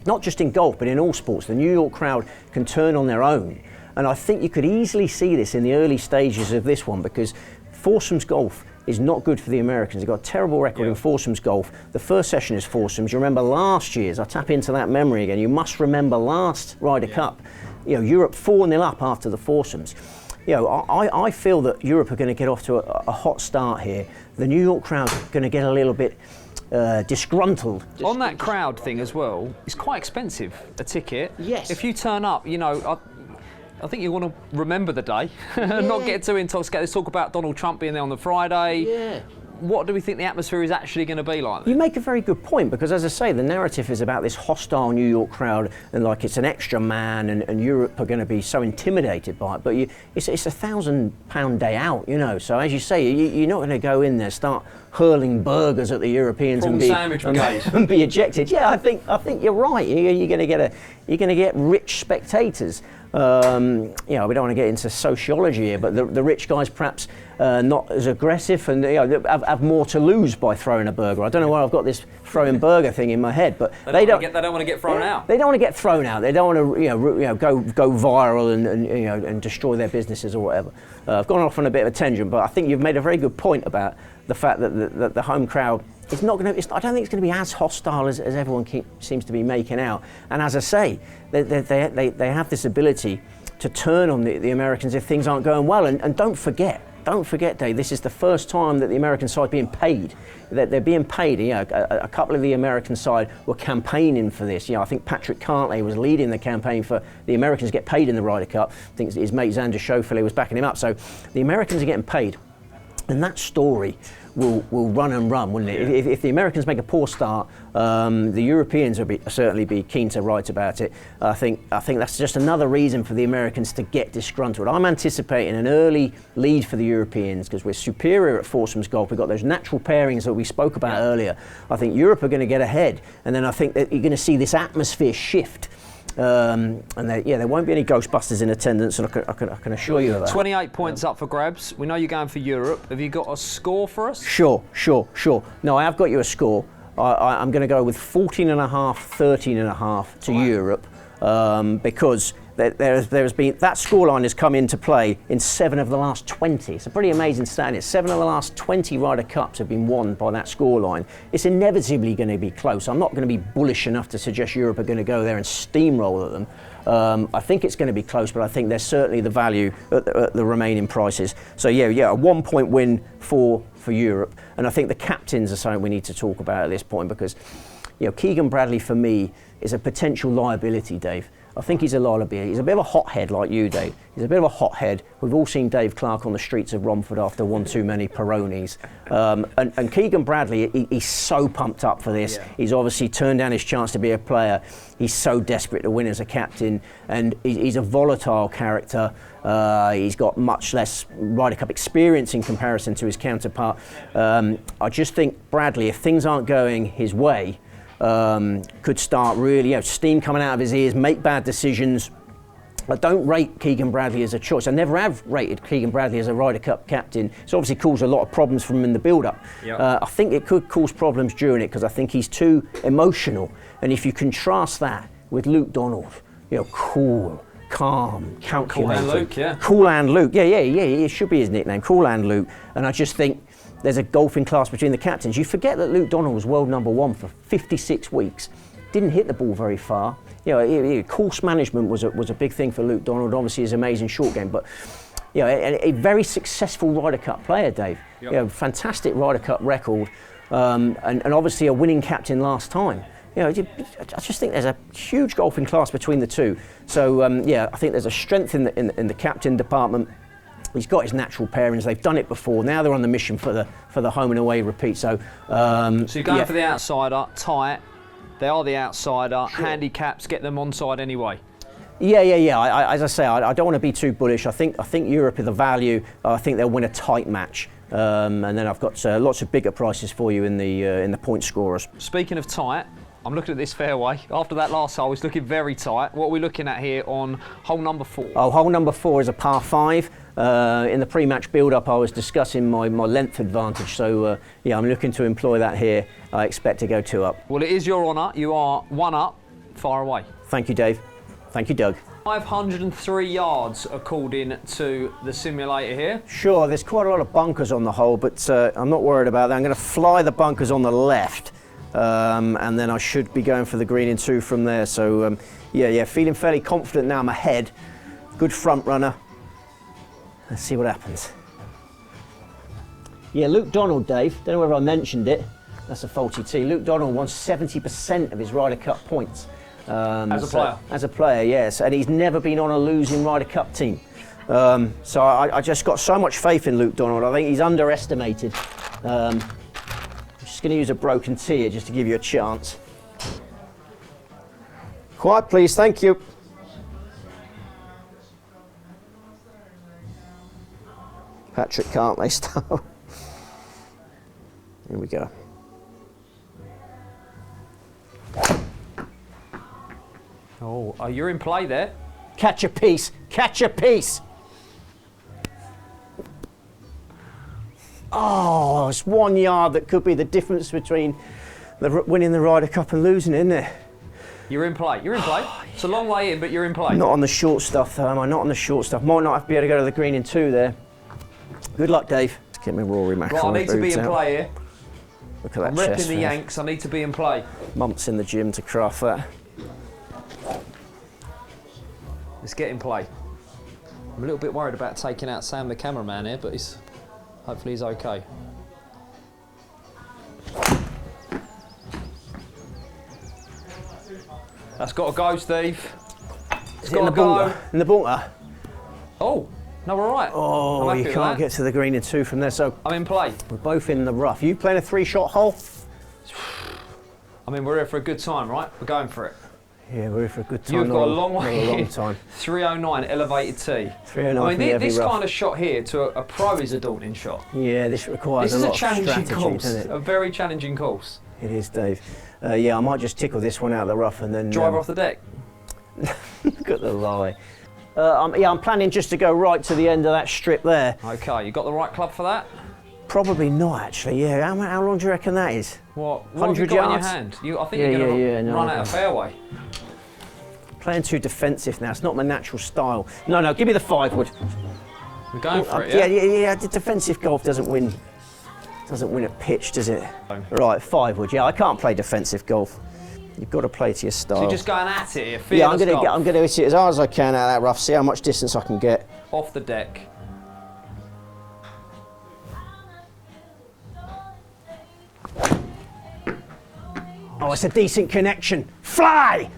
Not just in golf, but in all sports. The New York crowd can turn on their own. And I think you could easily see this in the early stages of this one because foursomes golf is not good for the Americans. They've got a terrible record in foursomes golf. The first session is foursomes. You remember last year's, I tap into that memory again, you must remember last Ryder Cup. Europe 4-0 up after the foursomes. I feel that Europe are going to get off to a hot start here. The New York crowd are going to get a little bit disgruntled. On that crowd thing as well, it's quite expensive, a ticket. Yes. If you turn up, I think you want to remember the day, not get too intoxicated. Let's talk about Donald Trump being there on the Friday. Yeah. What do we think the atmosphere is actually going to be like? You make a very good point because, as I say, the narrative is about this hostile New York crowd and like it's an extra man and Europe are going to be so intimidated by it. But it's £1,000 day out, So as you say, you're not going to go in there, start hurling burgers at the Europeans and be ejected. Yeah, I think you're right. You're going to get rich spectators. We don't want to get into sociology here, but the rich guys perhaps not as aggressive and have more to lose by throwing a burger. I don't know why I've got this throwing burger thing in my head, but they don't want to get thrown out. They don't want to get thrown out. They don't want to go viral and destroy their businesses or whatever. I've gone off on a bit of a tangent, but I think you've made a very good point about the fact that the home crowd is not going to. I don't think it's going to be as hostile as everyone seems to be making out. And as I say, they have this ability to turn on the Americans if things aren't going well. And don't forget, don't forget, Dave, this is the first time that the American side being paid. That they're being paid. You know, a couple of the American side were campaigning for this. You know, I think Patrick Cantlay was leading the campaign for the Americans to get paid in the Ryder Cup. I think his mate Xander Schauffele was backing him up. So the Americans are getting paid, and that story will run and run, wouldn't it? Yeah. If the Americans make a poor start, the Europeans will certainly be keen to write about it. I think that's just another reason for the Americans to get disgruntled. I'm anticipating an early lead for the Europeans because we're superior at foursomes golf. We've got those natural pairings that we spoke about earlier. I think Europe are going to get ahead, and then I think that you're going to see this atmosphere shift. And there won't be any Ghostbusters in attendance, and I can assure you of that. 28 points up for grabs. We know you're going for Europe. Have you got a score for us? Sure. No, I have got you a score. I'm going to go with 14.5, 13.5 to Europe because there's been that scoreline has come into play in 7 of the last 20. It's a pretty amazing stat. 7 of the last 20 Ryder Cups have been won by that scoreline. It's inevitably going to be close. I'm not going to be bullish enough to suggest Europe are going to go there and steamroll at them. I think it's going to be close, but I think there's certainly the value at the remaining prices. So a 1 point win for Europe, and I think the captains are something we need to talk about at this point because Keegan Bradley for me is a potential liability, Dave. I think he's a liability. He's a bit of a hothead like you, Dave. He's a bit of a hothead. We've all seen Dave Clark on the streets of Romford after one too many Peronis. And Keegan Bradley, he's so pumped up for this. Yeah. He's obviously turned down his chance to be a player. He's so desperate to win as a captain, and he's a volatile character. He's got much less Ryder Cup experience in comparison to his counterpart. I just think Bradley, if things aren't going his way, could start really, steam coming out of his ears, make bad decisions. I don't rate Keegan Bradley as a choice. I never have rated Keegan Bradley as a Ryder Cup captain. It's obviously caused a lot of problems for him in the build-up. Yep. I think it could cause problems during it because I think he's too emotional. And if you contrast that with Luke Donald, cool, calm, calculated. Cool Hand Luke, yeah. Cool Hand Luke, yeah, it should be his nickname, Cool Hand Luke. And I just think there's a golfing class between the captains. You forget that Luke Donald was world number 1 for 56 weeks. Didn't hit the ball very far. Course management was a big thing for Luke Donald. Obviously, his amazing short game, but a very successful Ryder Cup player, Dave. Yep. Fantastic Ryder Cup record, and obviously a winning captain last time. I just think there's a huge golfing class between the two. So I think there's a strength in the captain department. He's got his natural pairings. They've done it before. Now they're on the mission for the home and away repeat. So you're going for the outsider, tight. They are the outsider. Sure. Handicaps get them onside anyway. Yeah. As I say, I don't want to be too bullish. I think Europe are the value. I think they'll win a tight match. And then I've got lots of bigger prices for you in the point scorers. Speaking of tight, I'm looking at this fairway. After that last hole, it's looking very tight. What are we looking at here on hole number 4? Oh, hole number 4 is a par 5. In the pre-match build-up, I was discussing my length advantage. So, I'm looking to employ that here. I expect to go 2 up. Well, it is your honour. You are 1 up, far away. Thank you, Dave. Thank you, Doug. 503 yards according to the simulator here. Sure, there's quite a lot of bunkers on the hole, but I'm not worried about that. I'm going to fly the bunkers on the left. And then I should be going for the green in 2 from there. So, feeling fairly confident now. I'm ahead. Good front runner. Let's see what happens. Yeah, Luke Donald, Dave. Don't know whether I mentioned it. That's a faulty tee. Luke Donald won 70% of his Ryder Cup points. As a player? As a player, yes. And he's never been on a losing Ryder Cup team. So I just got so much faith in Luke Donald. I think he's underestimated. I'm just going to use a broken tee here just to give you a chance. Quiet, please. Thank you. Patrick Cantlay style. Here we go. Oh, you're in play there. Catch a piece. Catch a piece. Oh, it's 1 yard that could be the difference between winning the Ryder Cup and losing it, isn't it? You're in play. You're in play. It's a long way in, but you're in play. Not on the short stuff, though, am I? Not on the short stuff. Might not have to be able to go to the green in 2 there. Good luck, Dave. Let's get me Rory McIlroy. Well, I need to be in play here. Look at that chest. I'm repping the Yanks. I need to be in play. Months in the gym to craft that. Let's get in play. I'm a little bit worried about taking out Sam, the cameraman here, but he's Hopefully he's okay. That's got to go, Steve. It's got to go. In the bunker? Oh, no, we're all right. Oh, you can't get to the green in 2 from there, so... I'm in play. We're both in the rough. You playing a 3-shot hole? I mean, we're here for a good time, right? We're going for it. Yeah, we're here for a good time. You've got a long way. A long time. 309 elevated tee. 309. I mean, this kind of shot here to a pro is a daunting shot. Yeah, this requires a lot of strategy, challenging course. doesn't it? A very challenging course. It is, Dave. Yeah, I might just tickle this one out of the rough and then... Drive off the deck. Look at the lie. I'm planning just to go right to the end of that strip there. Okay, you got the right club for that? Probably not, actually. Yeah, how long do you reckon that is? What have you got in your hand? I think you're going to run out of fairway. Playing too defensive now. It's not my natural style. No, give me the 5-wood. We're going for it, yeah? Yeah. The defensive golf doesn't win at pitch, does it? Right, 5-wood. Yeah, I can't play defensive golf. You've got to play to your style. So you're just going at it here, yeah, I'm going to hit it as hard as I can out of that rough, see how much distance I can get. Off the deck. Oh, it's a decent connection. Fly!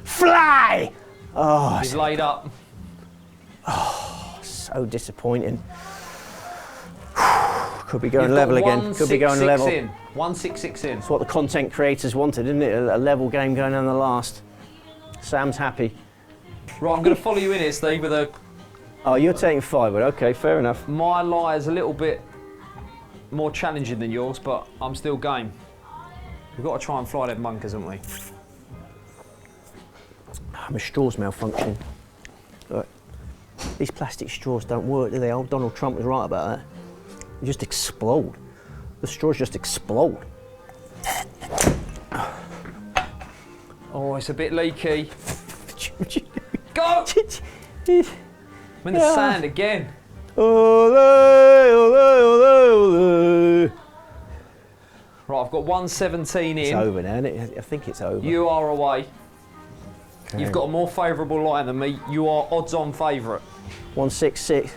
Oh, he's laid up. Oh, so disappointing. Could be going level again. Could be going level. 166 in. That's what the content creators wanted, isn't it? A level game going down the last. Sam's happy. Right, I'm going to follow you in here, Steve, with a... Oh, you're taking 5-wood. Okay, fair enough. My lie is a little bit more challenging than yours, but I'm still game. We've got to try and fly them bunkers, haven't we? My straw's malfunctioning. Look, these plastic straws don't work, do they? Old Donald Trump was right about that. They just explode. The straws just explode. Oh, it's a bit leaky. Go! I'm in the sand again. Ole, ole, ole. Right, I've got 117 in. It's over now, isn't it? I think it's over. You are away. Okay. You've got a more favourable line than me. You are odds-on favourite. 166.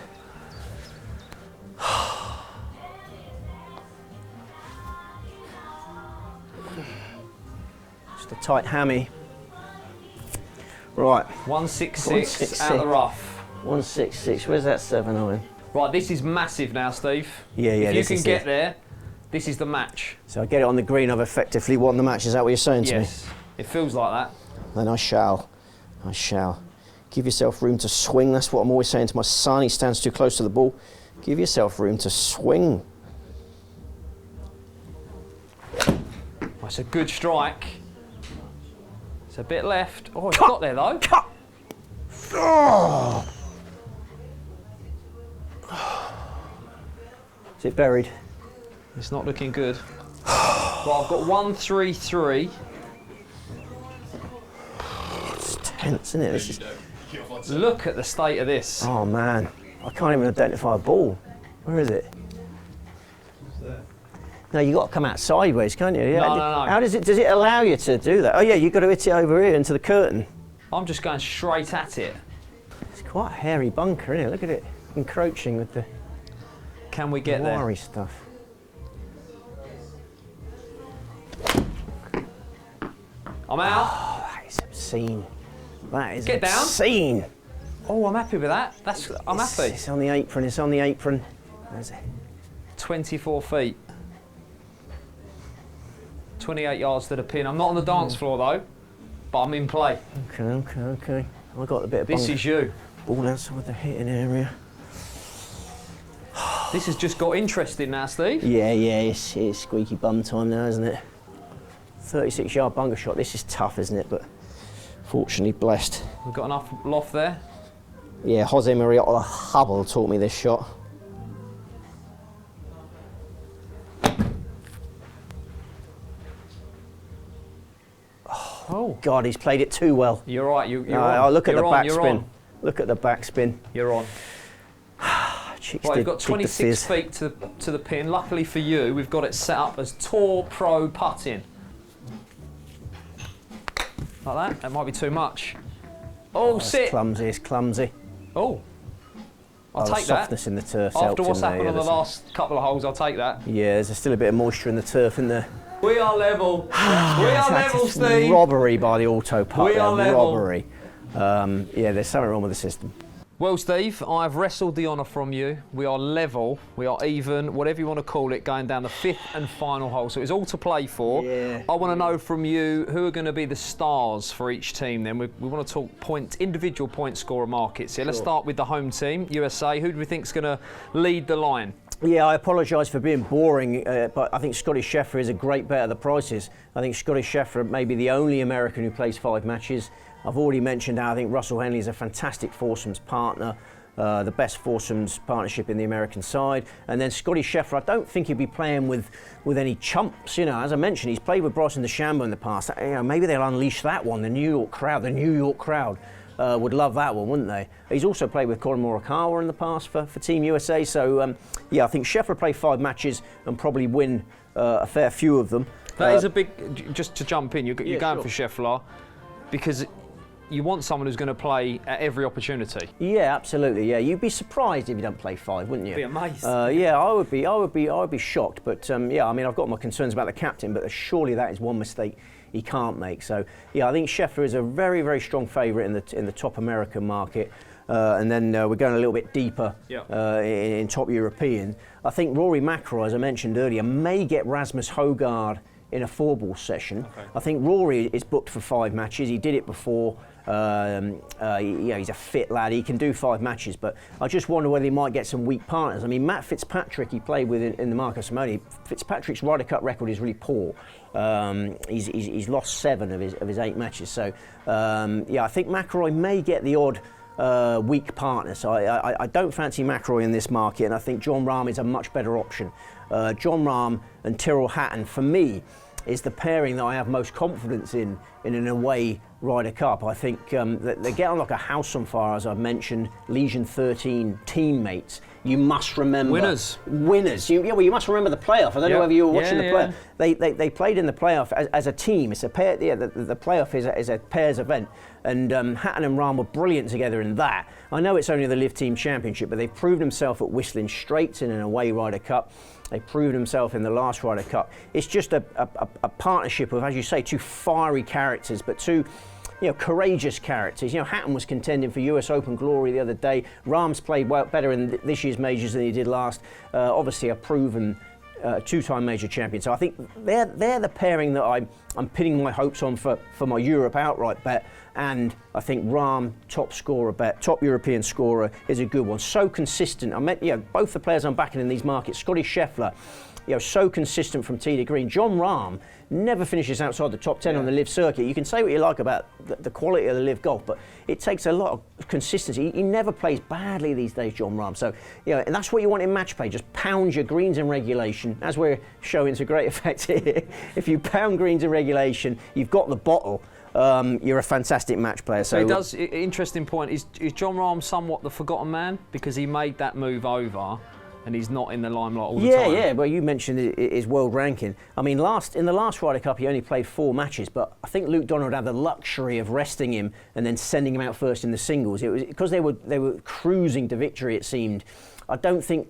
Just a tight hammy. Right. 166 out the rough. 166. Where's that 7-iron? Right, this is massive now, Steve. Yeah. If you can get there, this is the match. So I get it on the green, I've effectively won the match. Is that what you're saying to me? Yes, it feels like that. Then I shall. Give yourself room to swing. That's what I'm always saying to my son. He stands too close to the ball. Give yourself room to swing. That's a good strike. It's a bit left. Oh, it's got there though. Cut! Oh. Is it buried? It's not looking good. Well, I've got 133. It's tense, isn't it? This is... Look at the state of this. Oh man, I can't even identify a ball. Where is it? No, you got to come out sideways, can't you? Yeah. No. How does it allow you to do that? Oh yeah, you've got to hit it over here into the curtain. I'm just going straight at it. It's quite a hairy bunker, isn't it? Look at it encroaching with the Can we get there? wiry stuff. I'm out. Oh, that is obscene. That is Get down. obscene. Oh, I'm happy with that. I'm happy. It's on the apron, it's on the apron. Where's it? 24 feet. 28 yards to the pin. I'm not on the dance floor though, but I'm in play. Okay. I got a bit of This is you. ball outside the hitting area. This has just got interesting now, Steve. Yeah, it's squeaky bum time now, isn't it? 36-yard bunker shot. This is tough, isn't it? But fortunately blessed. We've got enough loft there. Yeah, Jose Maria Hubble taught me this shot. Oh God, he's played it too well. You're right. You're on. Oh, look at You're the on, backspin. Look at the backspin. You're on. Chicks Right, did we've got 26 feet to the pin. Luckily for you, we've got it set up as Tour Pro putting. Like that. That might be too much. Oh, sit. It's clumsy. Oh. I'll take that. Softness in the turf. After what's happened on the last couple of holes, I'll take that. Yeah, there's still a bit of moisture in the turf in there. We are level. We are level, Steve. Robbery by the auto putt. We are level. Robbery. Yeah, there's something wrong with the system. Well, Steve, I've wrestled the honour from you. We are level, we are even, whatever you want to call it, going down the 5th and final hole. So it's all to play for. Yeah. I want to know from you who are going to be the stars for each team then. We want to talk individual point scorer markets here. Let's start with the home team, USA. Who do we think is going to lead the line? Yeah, I apologise for being boring, but I think Scotty Scheffler is a great bet at the prices. I think Scotty Scheffler may be the only American who plays 5 matches. I've already mentioned how I think Russell Henley is a fantastic foursomes partner, the best foursomes partnership in the American side. And then Scotty Scheffler, I don't think he'll be playing with any chumps. You know, as I mentioned, he's played with Bryson DeChambeau in the past. You know, maybe they'll unleash that one. The New York crowd would love that one, wouldn't they? He's also played with Colin Morikawa in the past for Team USA. So yeah, I think Scheffler play 5 matches and probably win a fair few of them. That is a big. Just to jump in, you're going for Scheffler because you want someone who's going to play at every opportunity. Yeah, absolutely. Yeah, you'd be surprised if you don't play 5, wouldn't you? Be amazed. Yeah, I would be shocked. But yeah, I mean, I've got my concerns about the captain, but surely that is one mistake he can't make. So yeah, I think Scheffler is a very, very strong favourite in the top American market. And then we're going a little bit deeper in top European. I think Rory McIlroy, as I mentioned earlier, may get Rasmus Højgaard in a 4-ball session. Okay. I think Rory is booked for 5 matches. He did it before. He's a fit lad. He can do 5 matches, but I just wonder whether he might get some weak partners. I mean, Matt Fitzpatrick, he played with in the Marco Simone. Fitzpatrick's Ryder Cup record is really poor. He's lost 7 of his 8 matches. So yeah, I think McIlroy may get the odd weak partner. So I don't fancy McIlroy in this market, and I think Jon Rahm is a much better option. Jon Rahm and Tyrrell Hatton, for me, is the pairing that I have most confidence in an away Ryder Cup. I think that they get on like a house on fire, as I've mentioned. Legion 13 teammates. You must remember winners. You must remember the playoff. I don't know whether you were watching the playoff. They played in the playoff as a team. It's a pair. Yeah, the playoff is a pairs event, and Hatton and Rahm were brilliant together in that. I know it's only the Live Team Championship, but they proved themselves at Whistling Straits in an away Ryder Cup. They proved themselves in the last Ryder Cup. It's just a partnership of, as you say, 2 fiery characters, but 2 courageous characters. Hatton was contending for US Open glory the other day. Rahm's played better in this year's majors than he did last. Obviously a proven 2-time major champion. So I think they're the pairing that I'm pinning my hopes on for my Europe outright bet. And I think Rahm, top scorer bet, top European scorer, is a good one. So consistent. Both the players I'm backing in these markets. Scotty Scheffler, so consistent from tee to green. Jon Rahm never finishes outside the top 10 on the Live circuit. You can say what you like about the quality of the Live golf, but it takes a lot of consistency. He never plays badly these days, Jon Rahm. So, and that's what you want in match play. Just pound your greens in regulation, as we're showing to great effect here. If you pound greens in regulation, you've got the bottle. You're a fantastic match player. So he does. Interesting point. Is Jon Rahm somewhat the forgotten man because he made that move over? And he's not in the limelight all the time. Yeah. Well, you mentioned his world ranking. I mean, in the last Ryder Cup, he only played 4 matches, but I think Luke Donald had the luxury of resting him and then sending him out first in the singles. It was because they were cruising to victory. It seemed. I don't think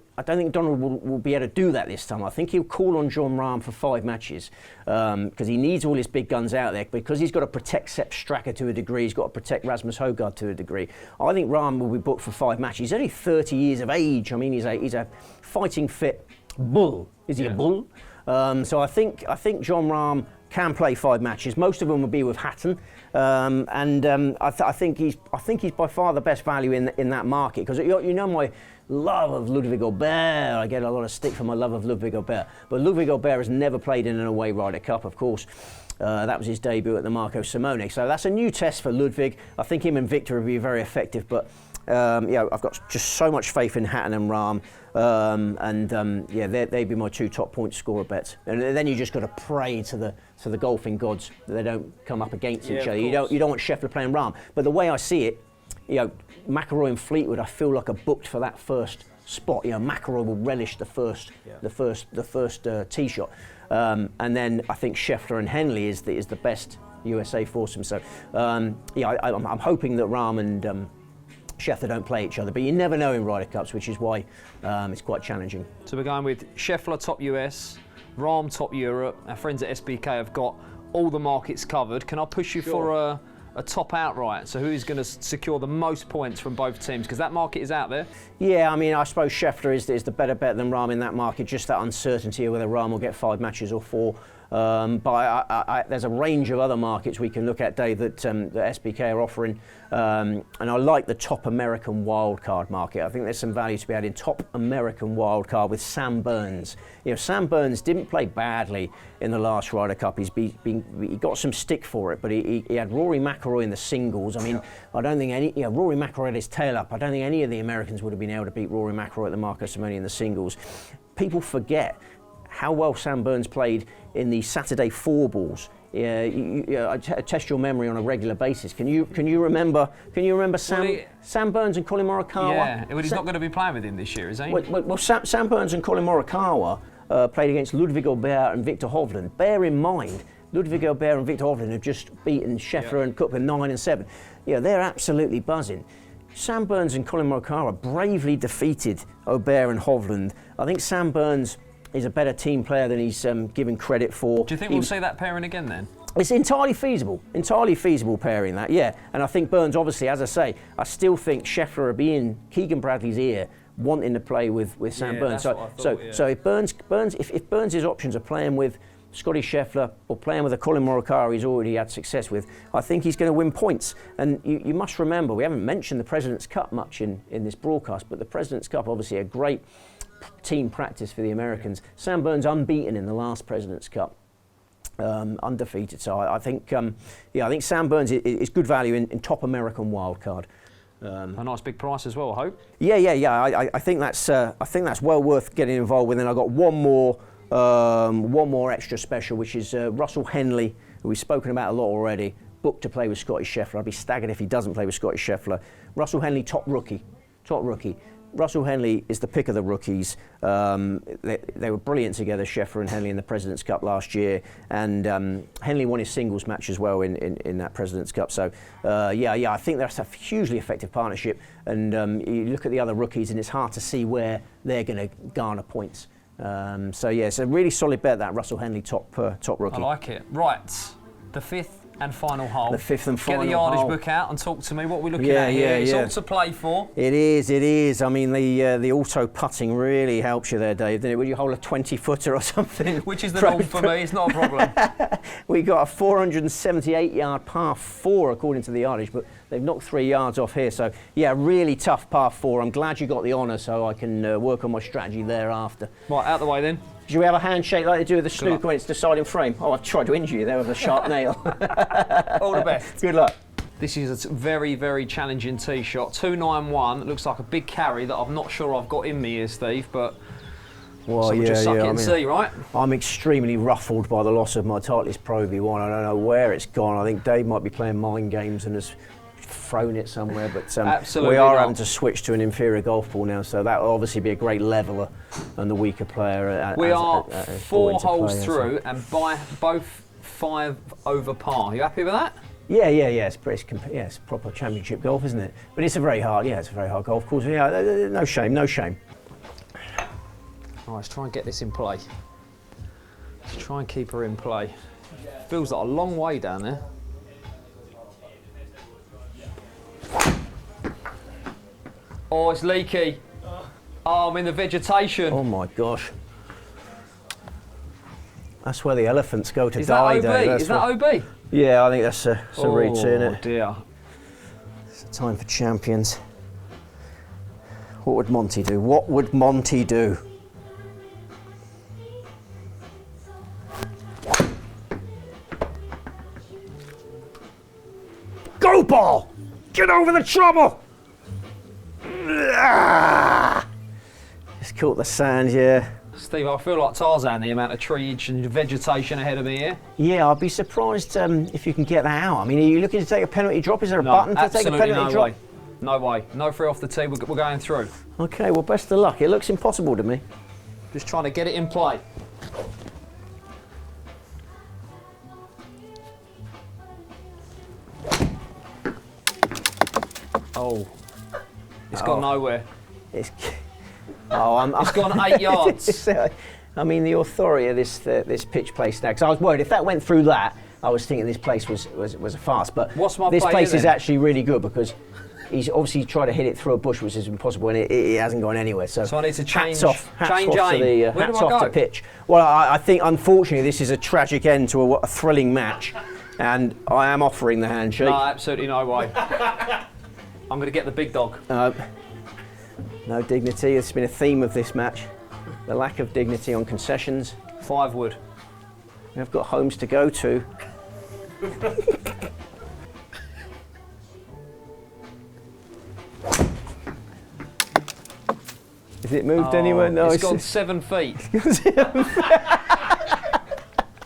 Donald will be able to do that this time. I think he'll call on Jon Rahm for 5 matches because he needs all his big guns out there, because he's got to protect Sepp Straka to a degree. He's got to protect Rasmus Højgaard to a degree. I think Rahm will be booked for 5 matches. He's only 30 years of age. I mean, he's a fighting fit bull. Is he a bull? So I think Jon Rahm can play 5 matches. Most of them will be with Hatton, I think he's by far the best value in that market, because my love of Ludwig Aubert. I get a lot of stick for my love of Ludwig Aubert, but Ludwig Aubert has never played in an away Ryder Cup, of course. That was his debut at the Marco Simone, so that's a new test for Ludwig. I think him and Victor will be very effective, but I've got just so much faith in Hatton and Rahm, they'd be my 2 top point scorer bets. And then you just got to pray to the golfing gods that they don't come up against each other. You don't want Scheffler playing Rahm, but the way I see it, McIlroy and Fleetwood, I feel like are booked for that first spot. McIlroy will relish the first tee shot, and then I think Scheffler and Henley is the best USA foursome. So I'm hoping that Rahm and Scheffler don't play each other, but you never know in Ryder Cups, which is why it's quite challenging. So we're going with Scheffler top US, Rahm top Europe. Our friends at SBK have got all the markets covered. Can I push you for a top outright? So who's going to secure the most points from both teams? Because that market is out there. Yeah, I mean, I suppose Scheffler is the better bet than Rahm in that market. Just that uncertainty of whether Rahm will get 5 matches or 4. But there's a range of other markets we can look at, Dave, that SBK are offering. And I like the top American wildcard market. I think there's some value to be had in top American wildcard with Sam Burns. You know, Sam Burns didn't play badly in the last Ryder Cup. He got some stick for it, but he had Rory McIlroy in the singles. I mean, I don't think Rory McIlroy had his tail up. I don't think any of the Americans would have been able to beat Rory McIlroy at the Marcus Simone in the singles. People forget how well Sam Burns played in the Saturday 4 balls. I test your memory on a regular basis. Can you remember Sam Burns and Colin Morikawa? Yeah, well, he's not going to be playing with him this year, is he? Well, Sam Burns and Colin Morikawa played against Ludwig Aubert and Victor Hovland. Bear in mind, Ludwig Aubert and Victor Hovland have just beaten Scheffler and Koepka 9 and 7. You know, they're absolutely buzzing. Sam Burns and Colin Morikawa bravely defeated Aubert and Hovland. I think Sam Burns is a better team player than he's given credit for. Do you think we'll see that pairing again then? It's entirely feasible pairing that, yeah. And I think Burns, obviously, as I say, I still think Scheffler will be in Keegan Bradley's ear wanting to play with Sam Burns. So if Burns' options are playing with Scotty Scheffler or playing with a Colin Morikawa he's already had success with, I think he's going to win points. And you must remember, we haven't mentioned the President's Cup much in this broadcast, but the President's Cup, obviously a great team practice for the Americans. Sam Burns unbeaten in the last President's Cup, undefeated. So I think Sam Burns is good value in top American wildcard. A nice big price as well, I hope. Yeah. I think that's well worth getting involved with. And I've got one more extra special, which is Russell Henley, who we've spoken about a lot already. Booked to play with Scotty Scheffler. I'd be staggered if he doesn't play with Scotty Scheffler. Russell Henley, top rookie. Russell Henley is the pick of the rookies. They were brilliant together, Scheffler and Henley, in the President's Cup last year, and Henley won his singles match as well in that President's Cup. So I think that's a hugely effective partnership. And you look at the other rookies, and it's hard to see where they're going to garner points. It's a really solid bet, that Russell Henley top rookie. I like it. Right, the fifth and final hole. The fifth and final hole. Get the yardage book out and talk to me. What we're looking at here. It's all to play for. It is. I mean, the auto putting really helps you there, Dave. Didn't it? Would you hold a 20-footer or something? Which is the norm for me. It's not a problem. We got a 478-yard par 4 according to the yardage, but they've knocked 3 yards off here. So really tough par 4. I'm glad you got the honour, so I can work on my strategy thereafter. Right, out the way then. Do we have a handshake like they do with the snooker when it's deciding frame? Oh, I've tried to injure you there with a sharp nail. All the best. Good luck. This is a very, very challenging tee shot. 291. It looks like a big carry that I'm not sure I've got in me here, Steve, but we'll just suck it and see, right? I'm extremely ruffled by the loss of my Titleist Pro V1. I don't know where it's gone. I think Dave might be playing mind games and has thrown it somewhere, but we are having to swich to an inferior golf ball now, so that will obviously be a great leveller and the weaker player. We are 4 holes through and by both 5 over par. Are you happy with that? Yeah. It's proper championship golf, isn't it? But it's a very hard golf course. Yeah, no shame. All right, let's try and get this in play. Let's try and keep her in play. Feels like a long way down there. Oh, it's leaky. Oh, I'm in the vegetation. Oh my gosh. That's where the elephants go to die. Is that OB? Yeah, I think that's a route, isn't it? Oh dear. It's time for champions. What would Monty do? Go ball! Get over the trouble! Just caught the sand, yeah. Steve, I feel like Tarzan, the amount of trees and vegetation ahead of me here. Yeah, I'd be surprised if you can get that out. I mean, are you looking to take a penalty drop? Is there a button to take a penalty drop? No way. No free off the tee. We're going through. Okay, well, best of luck. It looks impossible to me. Just trying to get it in play. Oh. It's gone nowhere. It's It's gone 8 yards. I mean, the authority of this pitch play snag. So I was worried if that went through that, I was thinking this place was a farce. But What's my this play place here, is then? actually really good because he's obviously tried to hit it through a bush, which is impossible, and it hasn't gone anywhere. So I need to change. hats off change to aim. the Where do hats I off go? to pitch. Well, I think unfortunately this is a tragic end to a thrilling match, and I am offering the handshake. No, absolutely no way. I'm going to get the big dog. No dignity. It's been a theme of this match. The lack of dignity on concessions. 5 wood. We've got homes to go to. Has it moved anywhere? No, it's gone 7 feet.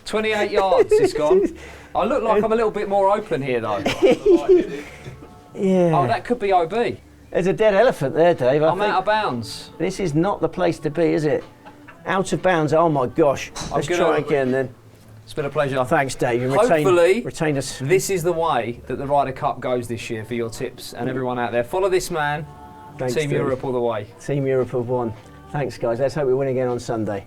28 yards it's gone. I look like I'm a little bit more open here though. Yeah. Oh, that could be OB. There's a dead elephant there, Dave. I'm out of bounds. This is not the place to be, is it? Out of bounds. Oh my gosh. Let's try again then. It's been a pleasure. Oh, thanks, Dave. You Hopefully, retained us. This is the way that the Ryder Cup goes this year for your tips and everyone out there. Follow this man. Thanks, Team Dave. Europe all the way. Team Europe have won. Thanks, guys. Let's hope we win again on Sunday.